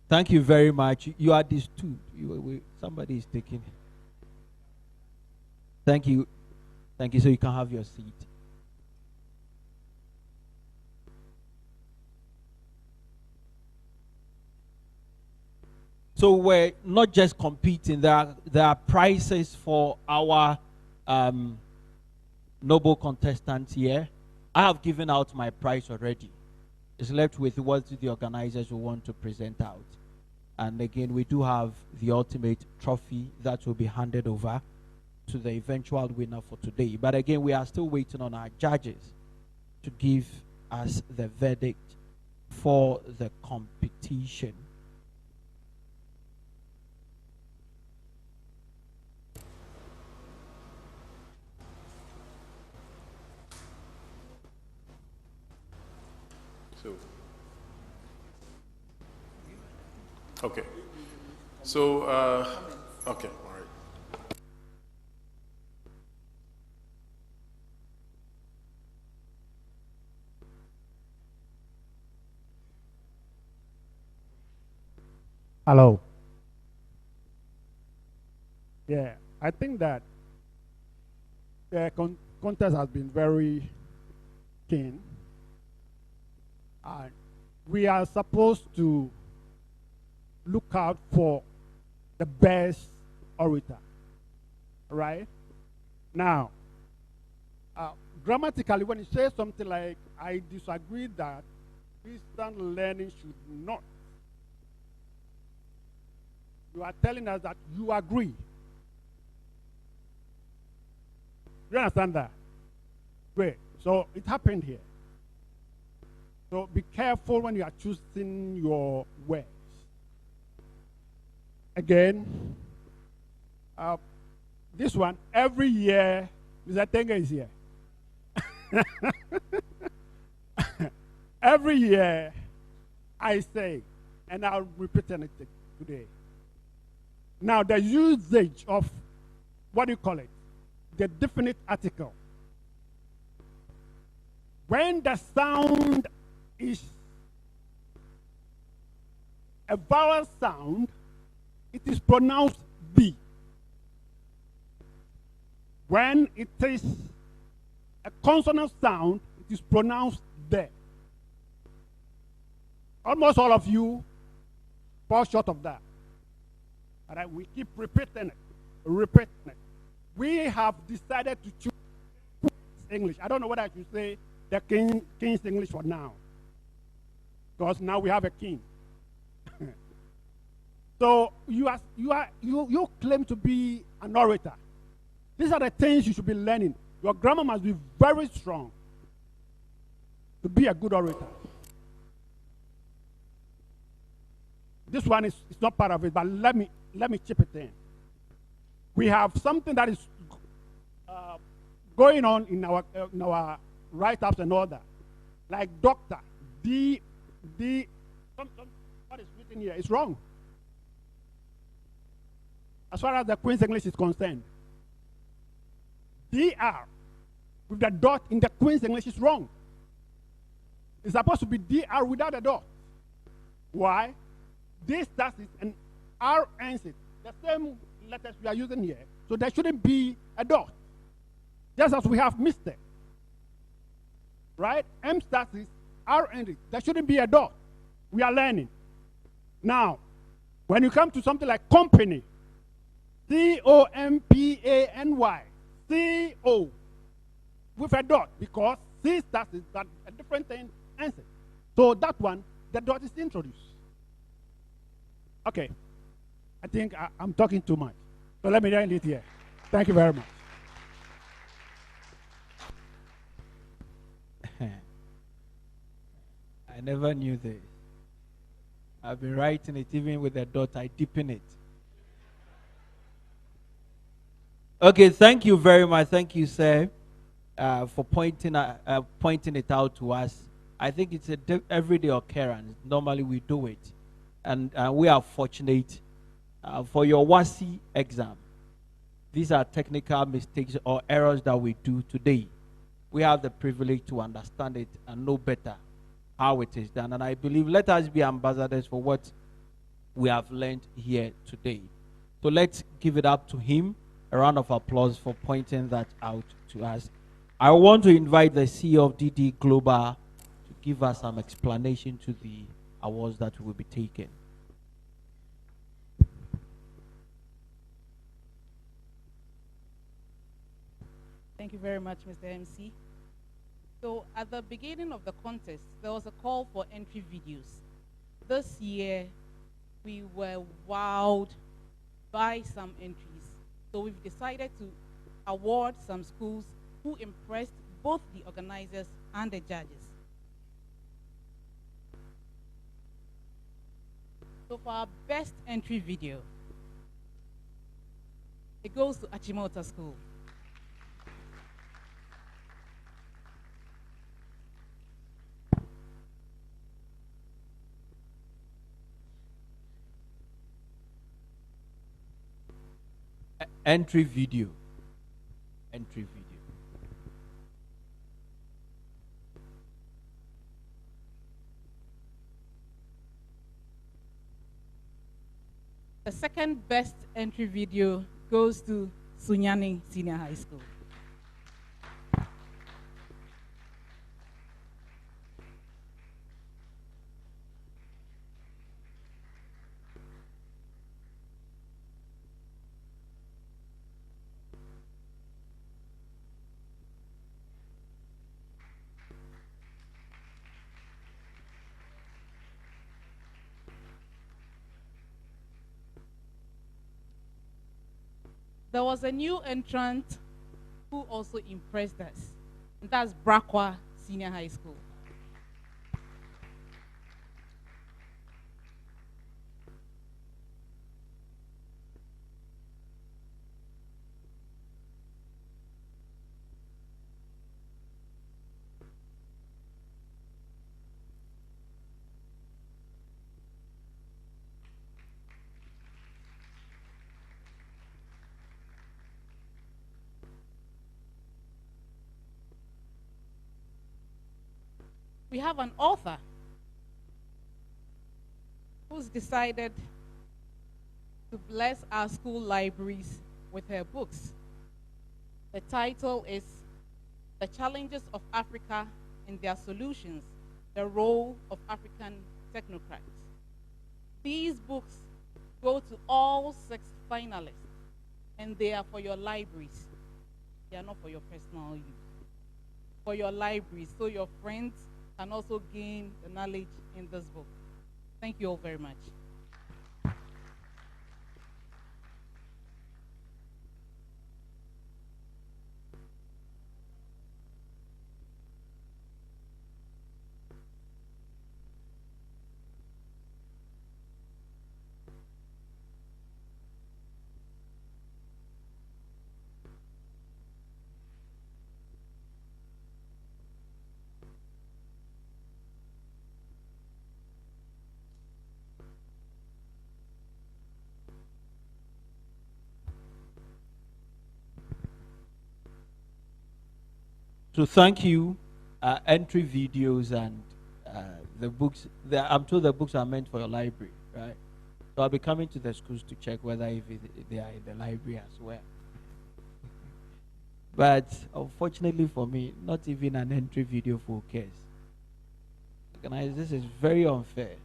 Thank you very much. You are understood. Somebody is taking it. Thank you. Thank you. So you can have your seat. So we're not just competing. There are prizes for our noble contestants here. I have given out my prize already. It's left with what the organizers will want to present out. And again, we do have the ultimate trophy that will be handed over to the eventual winner for today. But again, we are still waiting on our judges to give us the verdict for the competition.
Okay. So, okay, all right.
Hello. Yeah, I think that contest has been very keen. We are supposed to look out for the best orator, right? Now, grammatically, when you say something like, I disagree that Christian learning should not, you are telling us that you agree. You understand that? Great. So it happened here. So be careful when you are choosing your words. Again, this one, every year, Mr. Tenga is here. Every year, I say, and I'll repeat it today. Now, the usage of, what do you call it? The definite article. When the sound is a vowel sound, it is pronounced B. When it is a consonant sound, it is pronounced D. Almost all of you fall short of that. All right, we keep repeating it. We have decided to choose English. I don't know what I should say the King's English for now, because now we have a king. So you claim to be an orator. These are the things you should be learning. Your grammar must be very strong to be a good orator. This one is not part of it, but let me chip it in. We have something that is going on in our write-ups and all that, like doctor, what is written here is wrong. As far as the Queen's English is concerned, DR with the dot in the Queen's English is wrong. It's supposed to be DR without a dot. Why? This starts it and R ends it. The same letters we are using here. So there shouldn't be a dot. Just as we have Mr. Right? M starts it, R ends it. There shouldn't be a dot. We are learning. Now, when you come to something like company, C-O-M-P-A-N-Y, C-O, with a dot, because C starts it, but a different thing ends it. So that one, the dot is introduced. Okay. I think I'm talking too much. So let me end it here. Thank you very much.
I never knew this. I've been writing it even with a dot. I deepen it. Okay, thank you very much. Thank you, sir, for pointing it out to us. I think it's an everyday occurrence. Normally we do it. And we are fortunate for your WASI exam. These are technical mistakes or errors that we do today. We have the privilege to understand it and know better how it is done. And I believe let us be ambassadors for what we have learned here today. So let's give it up to him. A round of applause for pointing that out to us. I want to invite the CEO of DD Global to give us some explanation to the awards that will be taken.
Thank you very much, Mr. MC. So at the beginning of the contest, there was a call for entry videos. This year, we were wowed by some entries. So we've decided to award some schools who impressed both the organizers and the judges. So for our best entry video, it goes to Achimota School.
Entry video. Entry video.
The second best entry video goes to Sunyani Senior High School. There was a new entrant who also impressed us, and that's Brakwa Senior High School. We have an author who's decided to bless our school libraries with her books. The title is The Challenges of Africa and Their Solutions, the Role of African Technocrats. These books go to all 6 finalists, and they are for your libraries. They are not for your personal use. For your libraries, so your friends can also gain the knowledge in this book. Thank you all very much.
So thank you, entry videos and the books. I'm told the books are meant for your library, right? So I'll be coming to the schools to check whether they are in the library as well. But unfortunately for me, not even an entry video for cares. This is very unfair.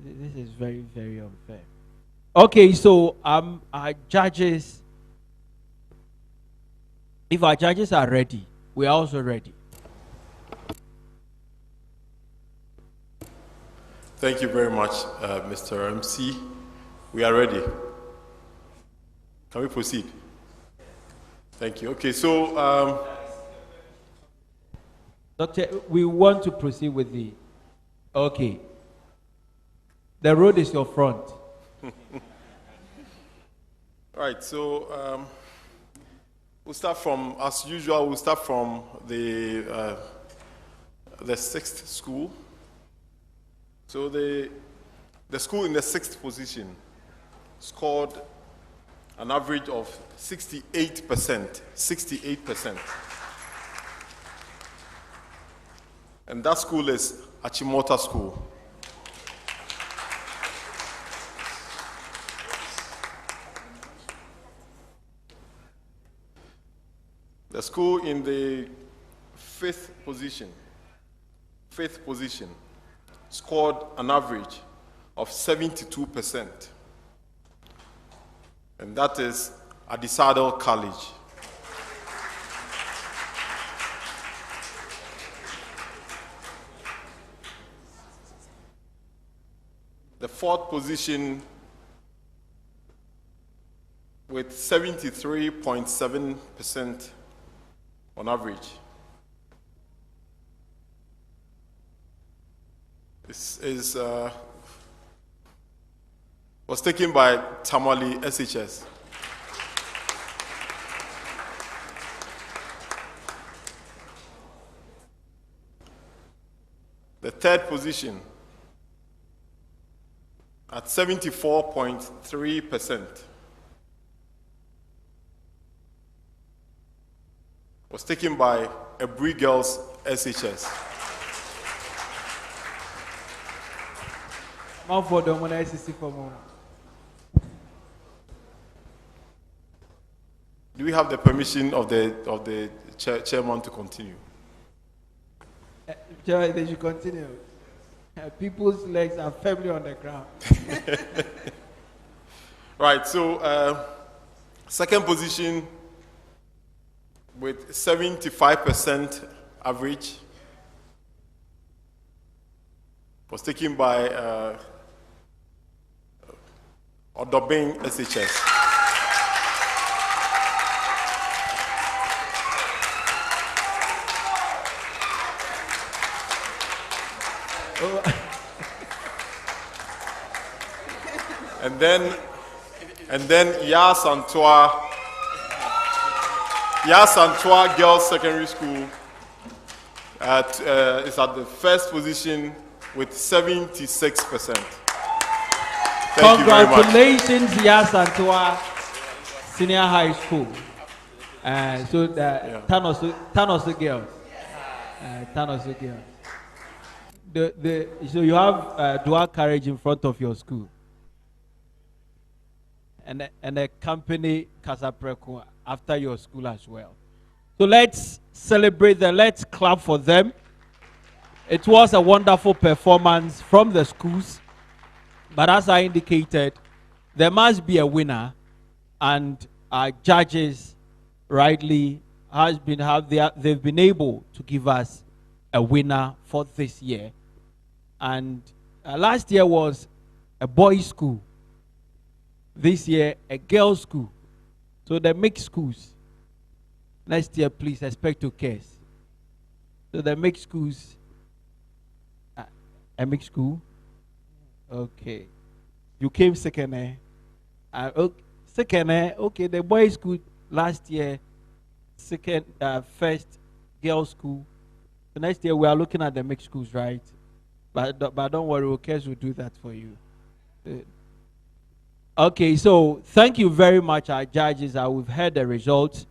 This is very, very unfair. Okay, so our judges. If our judges are ready, we are also ready.
Thank you very much, Mr. MC. We are ready. Can we proceed? Thank you. Okay, so
Doctor, we want to proceed with the. Okay. The road is your front.
All right, so we'll start from, as usual, we'll start from the 6th school. So the school in the 6th position scored an average of 68%. 68%. And that school is Achimota School. The school in the 5th position, scored an average of 72%. And that is Adisadel College. The 4th position with 73.7% on average. This is was taken by Tamale SHS. The 3rd position at 74.3% was taken by Ebri Girls SHS. Do we have the permission of the chairman to continue?
They should continue. People's legs are firmly on the ground.
Right, so 2nd position with 75% average was taken by Odobeng SHS. And then Yasantua Girls Secondary School is at the first position with 76%. Thank you very much.
Congratulations, Yasantua Senior High School. So the Tanosu girls. Tanosu girls. So you have dual carriage in front of your school. And a company Casapreco after your school as well. So let's celebrate them. Let's clap for them. It was a wonderful performance from the schools. But as I indicated, there must be a winner, and our judges rightly they've been able to give us a winner for this year. And last year was a boys' school. This year, a girls' school. So the mixed schools. Next year, please expect to case. So the mixed schools. A mixed school? Okay. You came second, eh? Okay. Second, eh? Okay, the boys' school last year. Second, first girls' school. So next year, we are looking at the mixed schools, right? But don't worry, Okes will do that for you. Okay, so thank you very much, our judges. We've heard the results.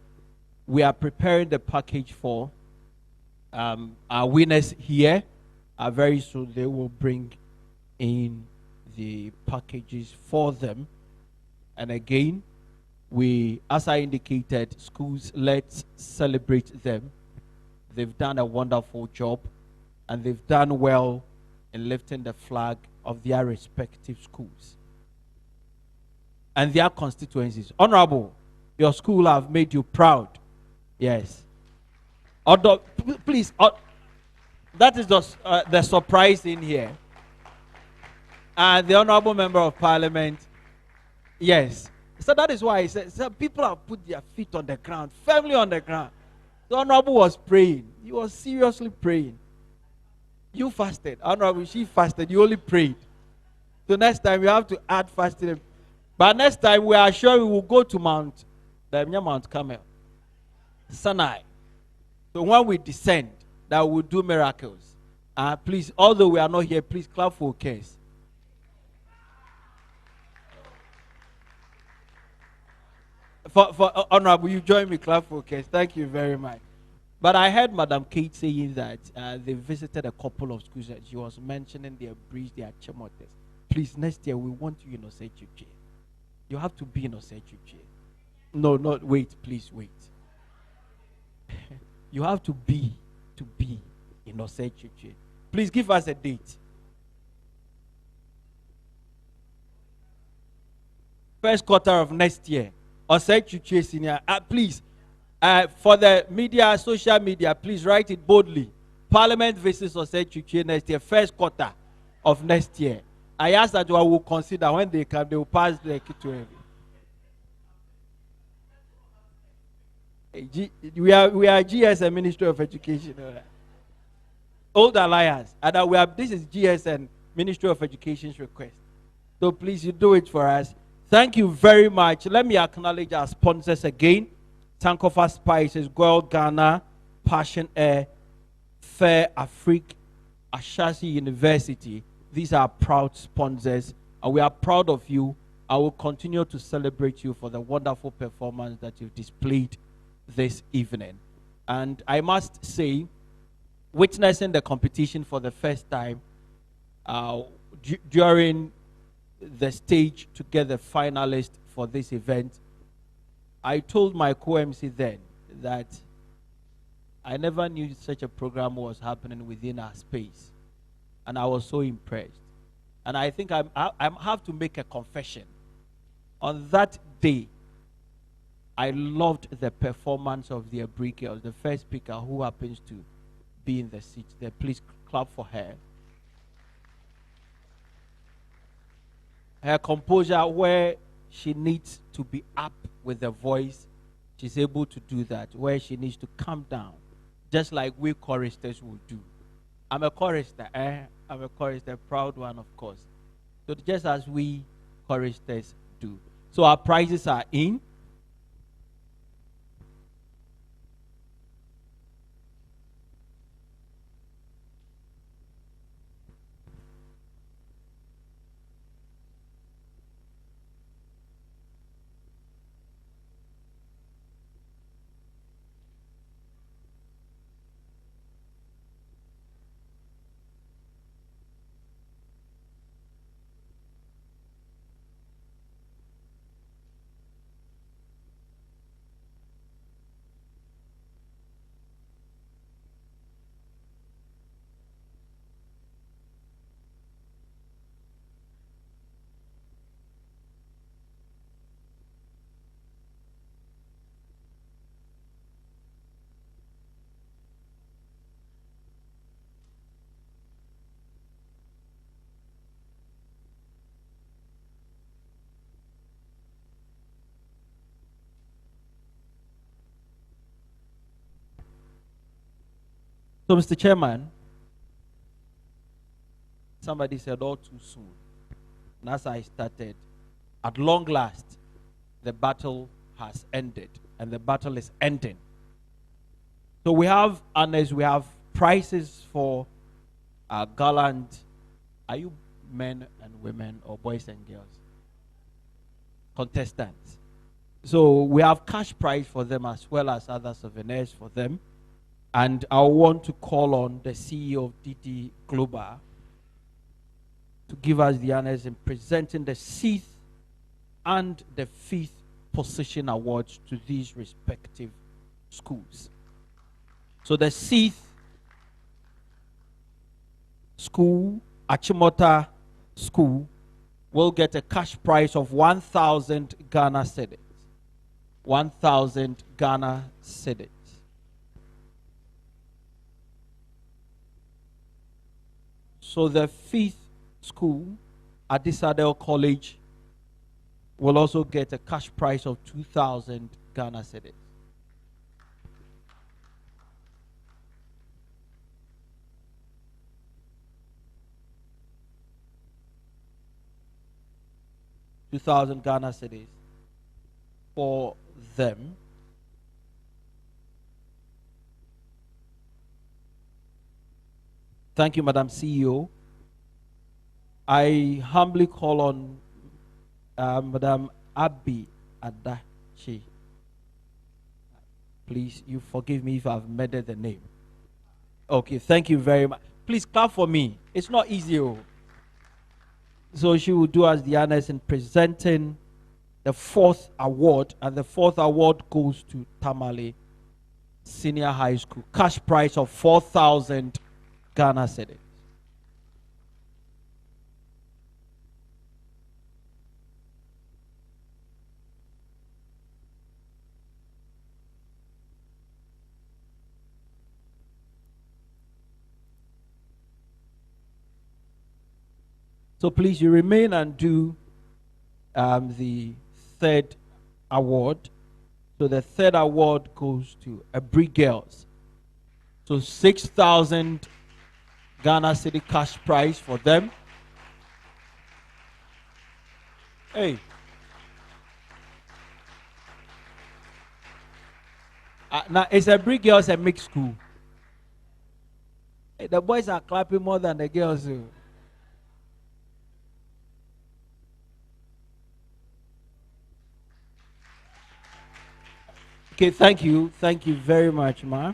We are preparing the package for our winners here. Very soon they will bring in the packages for them. And again, as I indicated, schools, let's celebrate them. They've done a wonderful job, and they've done well in lifting the flag of their respective schools and their constituencies. Honorable, your school have made you proud. Yes. Although, please, that is the surprise in here. And the Honorable Member of Parliament, yes. So that is why I said people have put their feet on the ground, firmly on the ground. The Honorable was praying. He was seriously praying. You fasted. Honorable, she fasted. You only prayed. So next time you have to add fasting. But next time we are sure we will go to Mount Carmel, Sinai. So when we descend, that we will do miracles. Please, although we are not here, please clap for case. For Honorable, you join me, clap for case. Thank you very much. But I heard Madam Kate saying that they visited a couple of schools that she was mentioning their bridge, their chemotes. Please, next year we want you in Osechuche. You have to be in Osechuche. No, not wait, please wait. You have to be in Osechuche. Please give us a date. First quarter of next year. Osechuche Senior. Please. For the media, social media, please write it boldly. Parliament visits Osechuche next year, first quarter of next year. I ask that I will consider when they come, they will pass the key to every. We are GSN Ministry of Education. Old Alliance. And this is GSN Ministry of Education's request. So please, you do it for us. Thank you very much. Let me acknowledge our sponsors again. Sankofa Spices, Gold Ghana, Passion Air, Fair Afrique, Ashasi University. These are proud sponsors, and we are proud of you. I will continue to celebrate you for the wonderful performance that you've displayed this evening. And I must say, witnessing the competition for the first time during the stage to get the finalist for this event, I told my co-MC then that I never knew such a program was happening within our space. And I was so impressed. And I think I have to make a confession. On that day, I loved the performance of the Abri girls, the first speaker who happens to be in the seat there. Please clap for her. Her composure, where she needs to be up with the voice, she's able to do that. Where she needs to calm down, just like we choristers will do. I'm a chorister, I'm a chorister, proud one, of course. So just as we choristers do. So our prizes are in. So, Mr. Chairman, somebody said all too soon. And as I started, at long last, the battle has ended, and the battle is ending. So we have honors, we have prizes for gallant. Are you men and women or boys and girls? Contestants. So we have cash prize for them as well as other souvenirs for them. And I want to call on the CEO of DD Global to give us the honors in presenting the 6th and the 5th position awards to these respective schools. So the 6th school, Achimota School, will get a cash prize of 1,000 Ghana cedis. 1,000 Ghana cedis. So the 5th school, Adisadel College, will also get a cash prize of 2,000 Ghana cedis. $2,000 Ghana cedis for them. Thank you, Madam CEO. I humbly call on Madam Abi Adachi. Please, you forgive me if I've murdered the name. Okay, thank you very much. Please clap for me. It's not easy. So she will do us the honors in presenting the 4th award, and the 4th award goes to Tamale Senior High School. Cash prize of 4,000 Ghana cedis. So please, you remain and do the 3rd award. So the 3rd award goes to Abri Girls. So 6,000 Ghana City cash prize for them. Hey. Now, it's Abri Girls a mixed school. Hey, the boys are clapping more than the girls. Okay, thank you. Thank you very much, ma.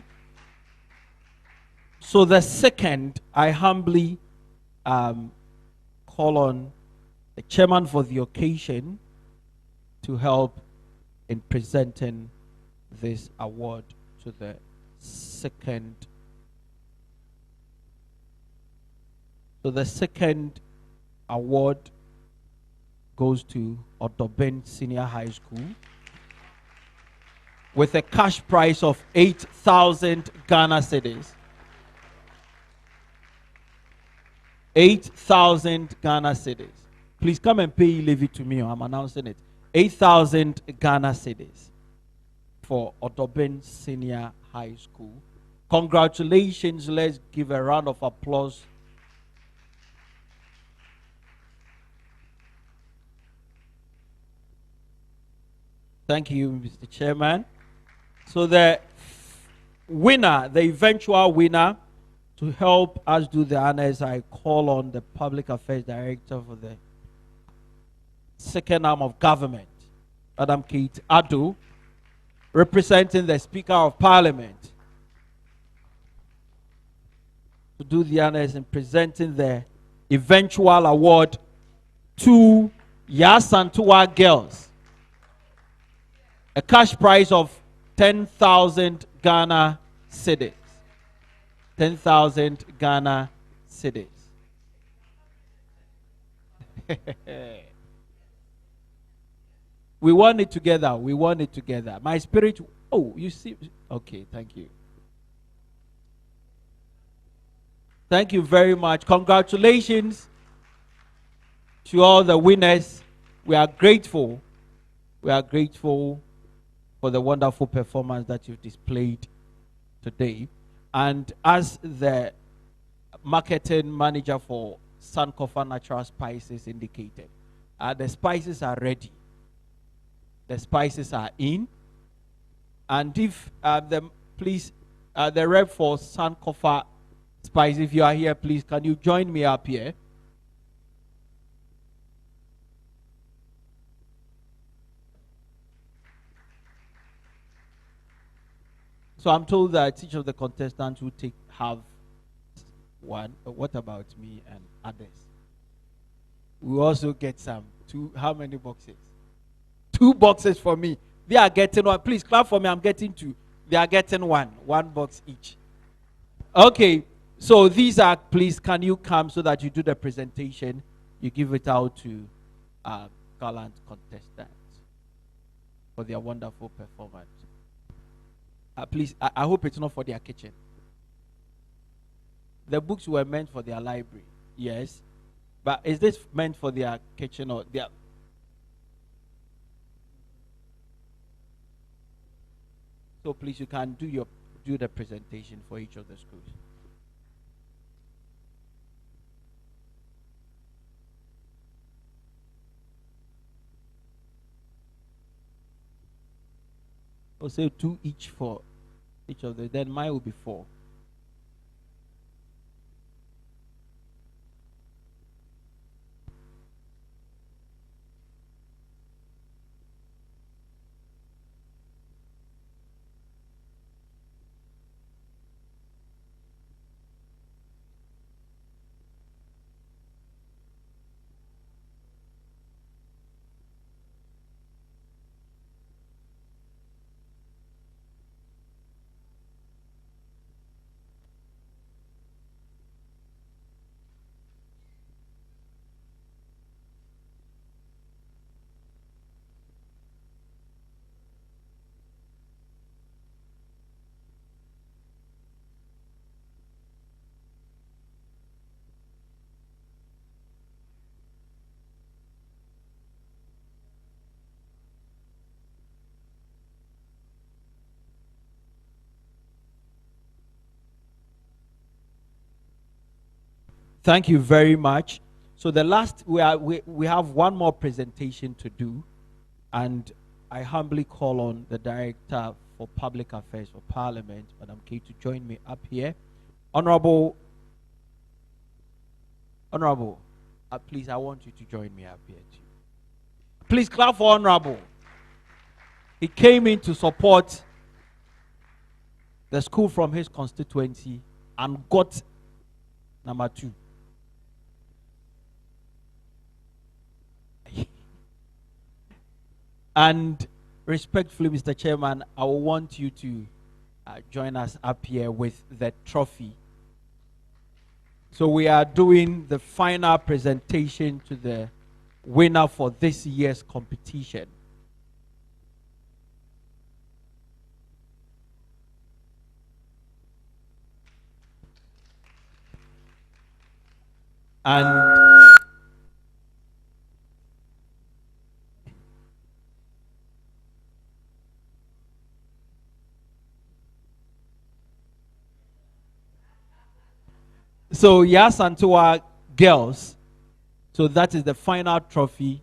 So the 2nd, I humbly call on the chairman for the occasion to help in presenting this award to the 2nd. So the 2nd award goes to Odoben Senior High School with a cash prize of 8,000 Ghana cedis. 8,000 Ghana cedis. Please come and pay leave it to me. I'm announcing it. 8,000 Ghana cedis for Odoben Senior High School. Congratulations. Let's give a round of applause. Thank you, Mr. Chairman. So the winner, the eventual winner, to help us do the honors, I call on the Public Affairs Director for the second arm of government, Madam Kate Adu, representing the Speaker of Parliament, to do the honors in presenting the eventual award to Yasantua girls. A cash prize of 10,000 Ghana cedis. 10,000 Ghana cedis. We want it together. We want it together. My spirit. Oh, you see. Okay, thank you. Thank you very much. Congratulations to all the winners. We are grateful. We are grateful for the wonderful performance that you've displayed today. And as the marketing manager for Sankofa Natural Spices indicated, the spices are ready. The spices are in. And if please, the rep for Sankofa Spice, if you are here, please, can you join me up here? So I'm told that each of the contestants will have one. What about me and others? We also get some. How many boxes? 2 boxes for me. They are getting one. Please clap for me. I'm getting 2. They are getting 1 box each. Okay. So these are, please, can you come so that you do the presentation? You give it out to gallant contestants for their wonderful performance. Please, I hope it's not for their kitchen. The books were meant for their library, yes. But is this meant for their kitchen or their... So please, you can do the presentation for each of the schools. Or say 2 each for each of them. Then mine will be 4. Thank you very much. So the last, we have one more presentation to do, and I humbly call on the Director for Public Affairs for Parliament, Madam Kay, to join me up here. Honorable, please, I want you to join me up here too. Please clap for Honorable. He came in to support the school from his constituency and got number 2. And respectfully, Mr. Chairman, I want you to join us up here with the trophy. So we are doing the final presentation to the winner for this year's competition. And so yes, and to our girls, so that is the final trophy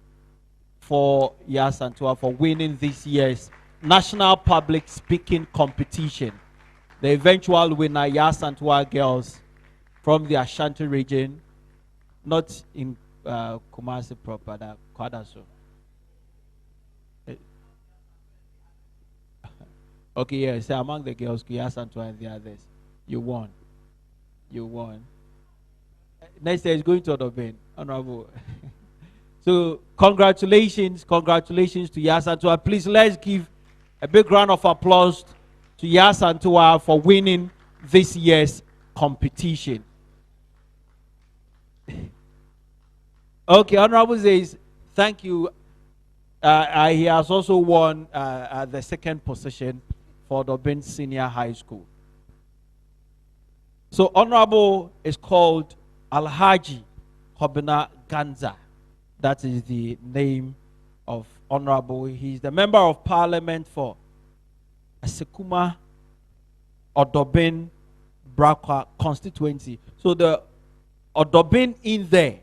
for Yasantua for winning this year's National Public Speaking Competition. The eventual winner, Yasantua girls from the Ashanti region, not in Kumasi proper, that Kwadaso. Okay, yes, among the girls, Yasantua and the others, you won. You won. Next year is going to Odobin, Honorable. So congratulations to Yasantua. Please let's give a big round of applause to Yasantua for winning this year's competition. Okay, Honorable says thank you. He has also won the second position for Odobin Senior High School. So Honorable is called Alhaji Hobina Ganza. That is the name of Honorable. He's the Member of Parliament for Asekuma Odobin Brakwa constituency. So the Odobin in there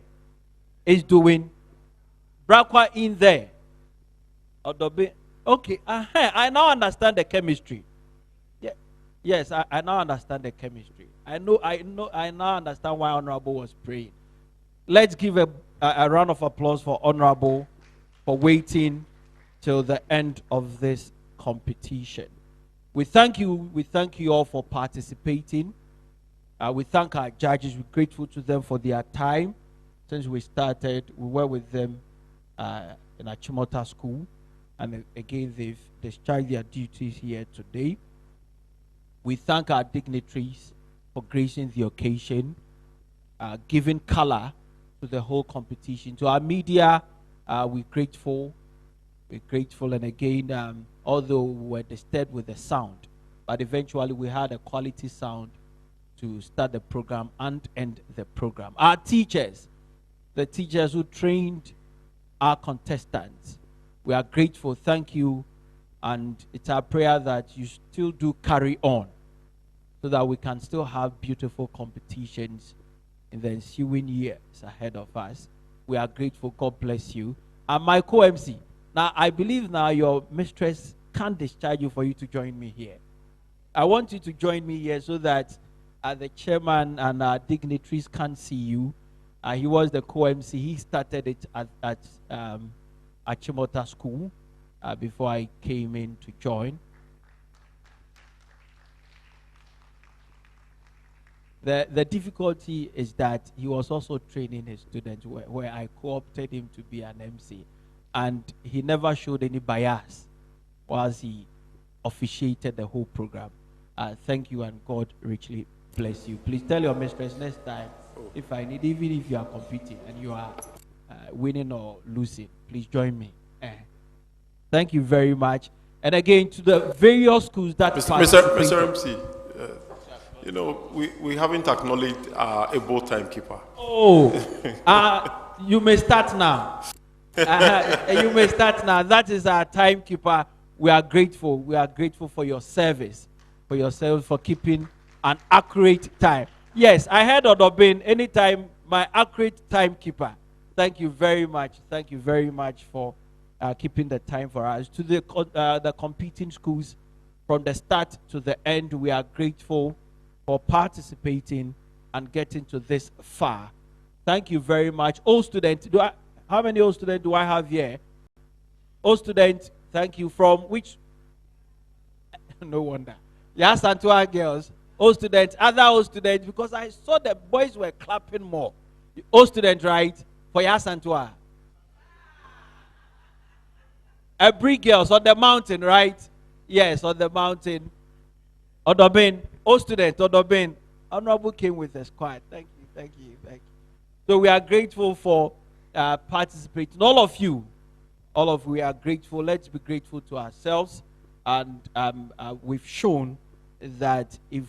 is doing Brakwa in there. Odobin. Okay, I now understand the chemistry. Yeah. Yes, I now understand the chemistry. I now understand why Honorable was praying. Let's give a round of applause for Honorable for waiting till the end of this competition. We thank you all for participating. We thank our judges. We're grateful to them for their time. Since we started, we were with them in Achimota School. And again, they've discharged their duties here today. We thank our dignitaries for gracing the occasion, giving color to the whole competition. To our media, we're grateful. We're grateful. And again, although we were disturbed with the sound, but eventually we had a quality sound to start the program and end the program. Our teachers, the teachers who trained our contestants, we are grateful. Thank you. And it's our prayer that you still do carry on so that we can still have beautiful competitions in the ensuing years ahead of us. We are grateful. God bless you. And my co-MC. Now, I believe now your mistress can't discharge you for you to join me here. I want you to join me here so that the chairman and our dignitaries can see you. He was the co-MC. He started it at Chimota School before I came in to join. The difficulty is that he was also training his students where I co-opted him to be an MC. And he never showed any bias whilst he officiated the whole program. Thank you and God richly bless you. Please tell your mistress next time if I need, even if you are competing and you are winning or losing, please join me. Thank you very much. And again, to the various schools that
Mr. MC, you know, we haven't acknowledged a bow timekeeper.
Oh, you may start now. You may start now. That is our timekeeper. We are grateful. We are grateful for your service, for keeping an accurate time. Yes, I heard Odobin anytime, my accurate timekeeper. Thank you very much. Thank you very much for keeping the time for us. To the competing schools, from the start to the end, we are grateful for participating and getting to this far. Thank you very much. All students, how many old students do I have here? All students, thank you. From which? No wonder. Yes, and to our girls. All students, other old students, because I saw the boys were clapping more. All students, right? For Yasantua. Every girls on the mountain, right? Yes, on the mountain. Odobin, all students, Odobin. Honorable came with the squad. Thank you, thank you, thank you. So we are grateful for participating. All of you we are grateful. Let's be grateful to ourselves. And we've shown that if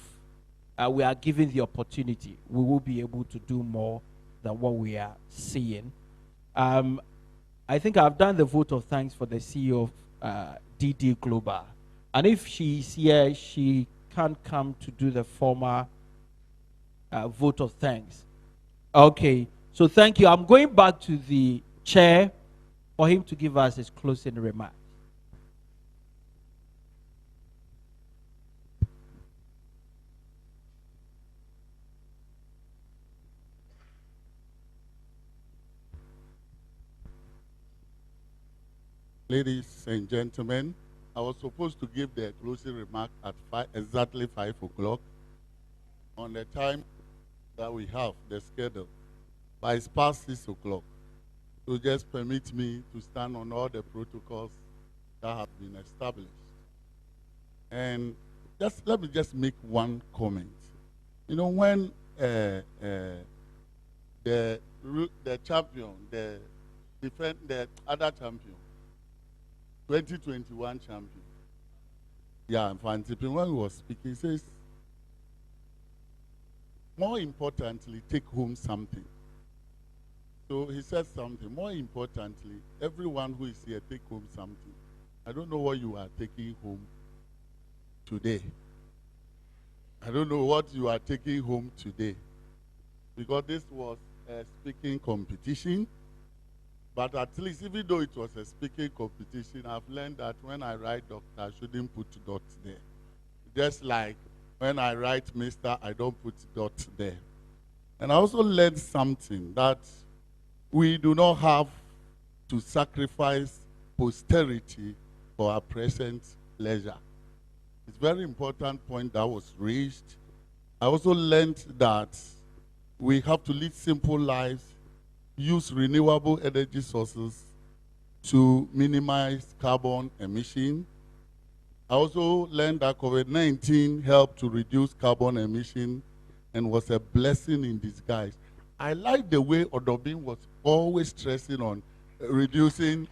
we are given the opportunity, we will be able to do more than what we are seeing. I think I've done the vote of thanks for the CEO of DD Global. And if she's here, she can't come to do the formal vote of thanks. Okay, so thank you. I'm going back to the chair for him to give us his closing remarks.
Ladies and gentlemen, I was supposed to give the closing remark at exactly 5 o'clock on the time that we have, the schedule. But it's past 6 o'clock. So just permit me to stand on all the protocols that have been established. And let me just make one comment. You know, when the champion, the other champion, 2021 champion. Yeah, Fantipi, when he was speaking, he says, more importantly, take home something. So he said something. More importantly, everyone who is here, take home something. I don't know what you are taking home today. I don't know what you are taking home today. Because this was a speaking competition. But at least, even though it was a speaking competition, I've learned that when I write doctor, I shouldn't put dots there. Just like when I write Mr., I don't put dots there. And I also learned something, that we do not have to sacrifice posterity for our present leisure. It's a very important point that was raised. I also learned that we have to lead simple lives, use renewable energy sources to minimize carbon emission. I also learned that COVID-19 helped to reduce carbon emission and was a blessing in disguise. I like the way Odobin was always stressing on reducing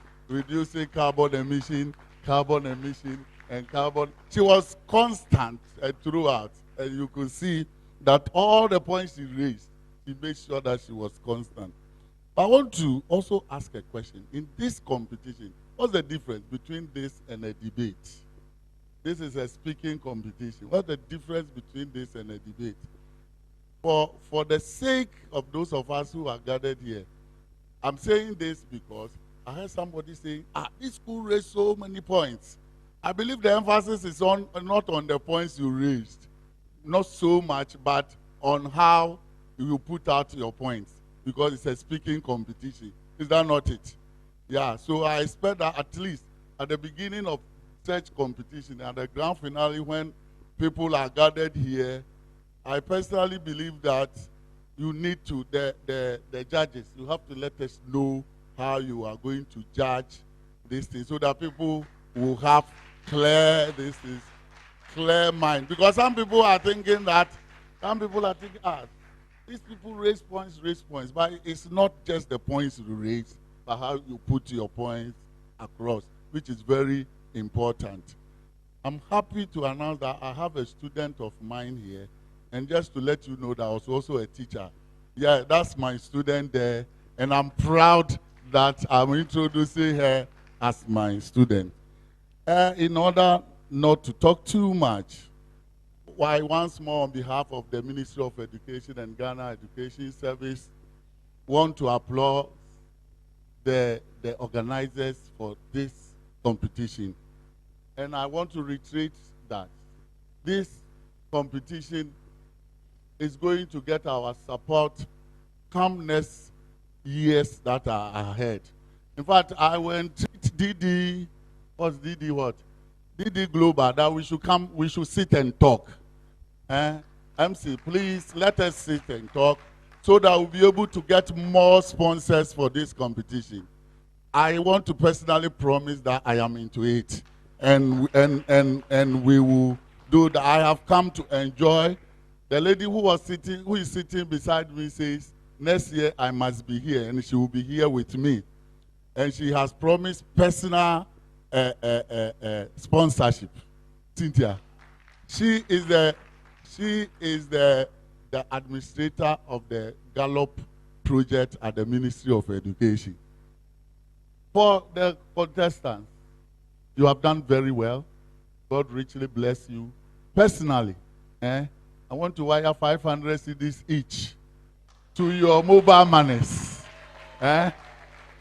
carbon emission, and carbon. She was constant throughout, and you could see that all the points she raised, she made sure that she was constant. I want to also ask a question. In this competition, what's the difference between this and a debate? This is a speaking competition. What's the difference between this and a debate? For the sake of those of us who are gathered here, I'm saying this because I heard somebody saying, this school raised so many points. I believe the emphasis is not on the points you raised, not so much, but on how you put out your points. Because it's a speaking competition. Is that not it? Yeah, so I expect that at least at the beginning of such competition, at the grand finale, when people are gathered here, I personally believe that you need to, the judges, you have to let us know how you are going to judge this thing so that people will have clear mind. Because some people are thinking, these people raise points, but it's not just the points you raise, but how you put your points across, which is very important. I'm happy to announce that I have a student of mine here, and just to let you know that I was also a teacher. Yeah, that's my student there, and I'm proud that I'm introducing her as my student. In order not to talk too much, why once more on behalf of the Ministry of Education and Ghana Education Service, want to applaud the organizers for this competition. And I want to reiterate that this competition is going to get our support come next years that are ahead. In fact, I went DD Global, that we should sit and talk. MC, please let us sit and talk so that we'll be able to get more sponsors for this competition. I want to personally promise that I am into it, and we will do that. I have come to enjoy. The lady who is sitting beside me says, next year I must be here, and she will be here with me. And she has promised personal sponsorship. Cynthia, she is the administrator of the Gallup project at the Ministry of Education. For the contestants, you have done very well. God richly bless you. Personally, I want to wire 500 cedis each to your mobile monies.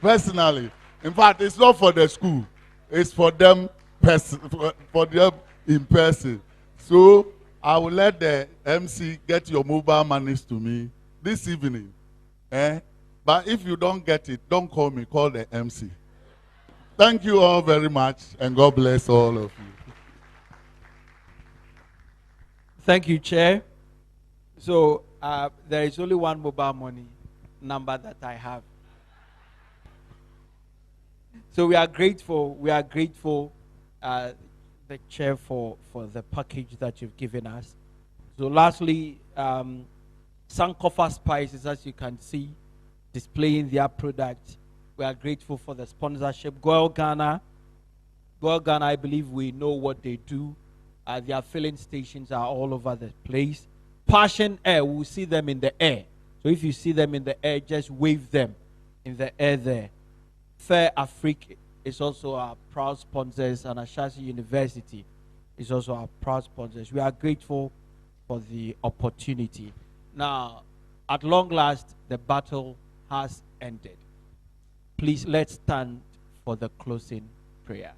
Personally, In fact, it's not for the school. It's for them for them in person. So I will let the MC get your mobile monies to me this evening. But if you don't get it, don't call me. Call the MC. Thank you all very much, and God bless all of you.
Thank you, Chair. So there is only one mobile money number that I have. So we are grateful. We are grateful, the Chair, for the package that you've given us. So lastly, Sankofa Spices, as you can see, displaying their product. We are grateful for the sponsorship. Goil Ghana, I believe we know what they do. Their filling stations are all over the place. Passion Air, we'll see them in the air. So if you see them in the air, just wave them in the air there. Fair Afrique is also our proud sponsors, and Ashasi University is also our proud sponsors. We are grateful for the opportunity. Now, at long last, the battle has ended. Please, let's stand for the closing prayer.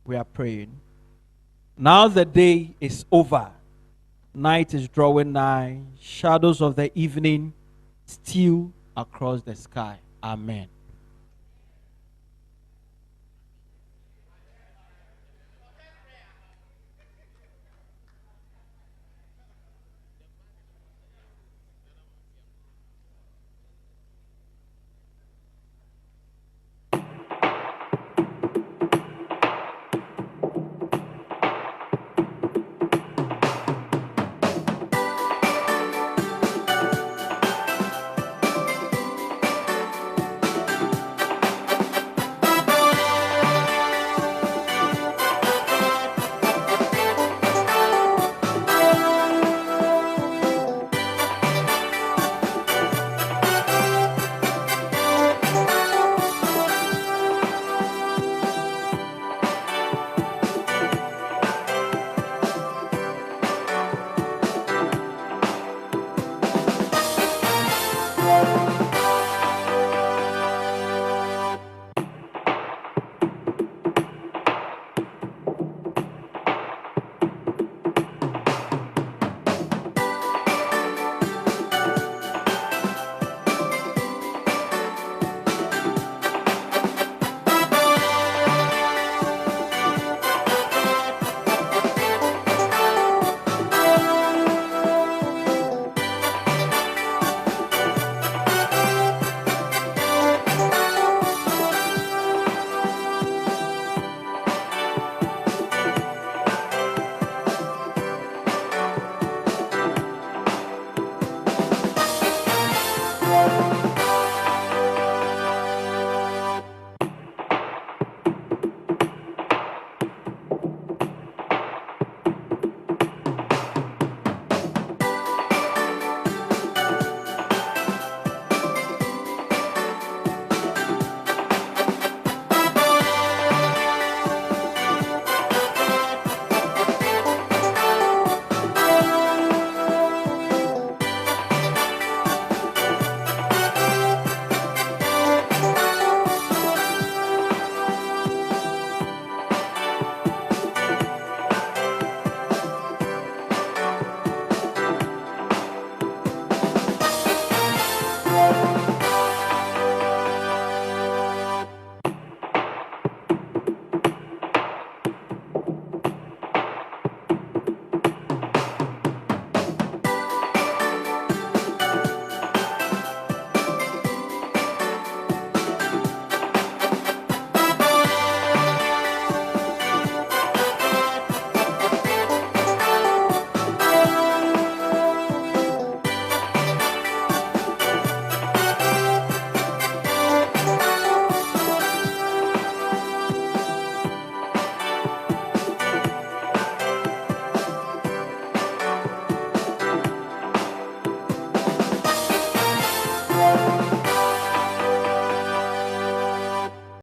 We are praying. Now the day is over. Night is drawing nigh. Shadows of the evening steal across the sky. Amen.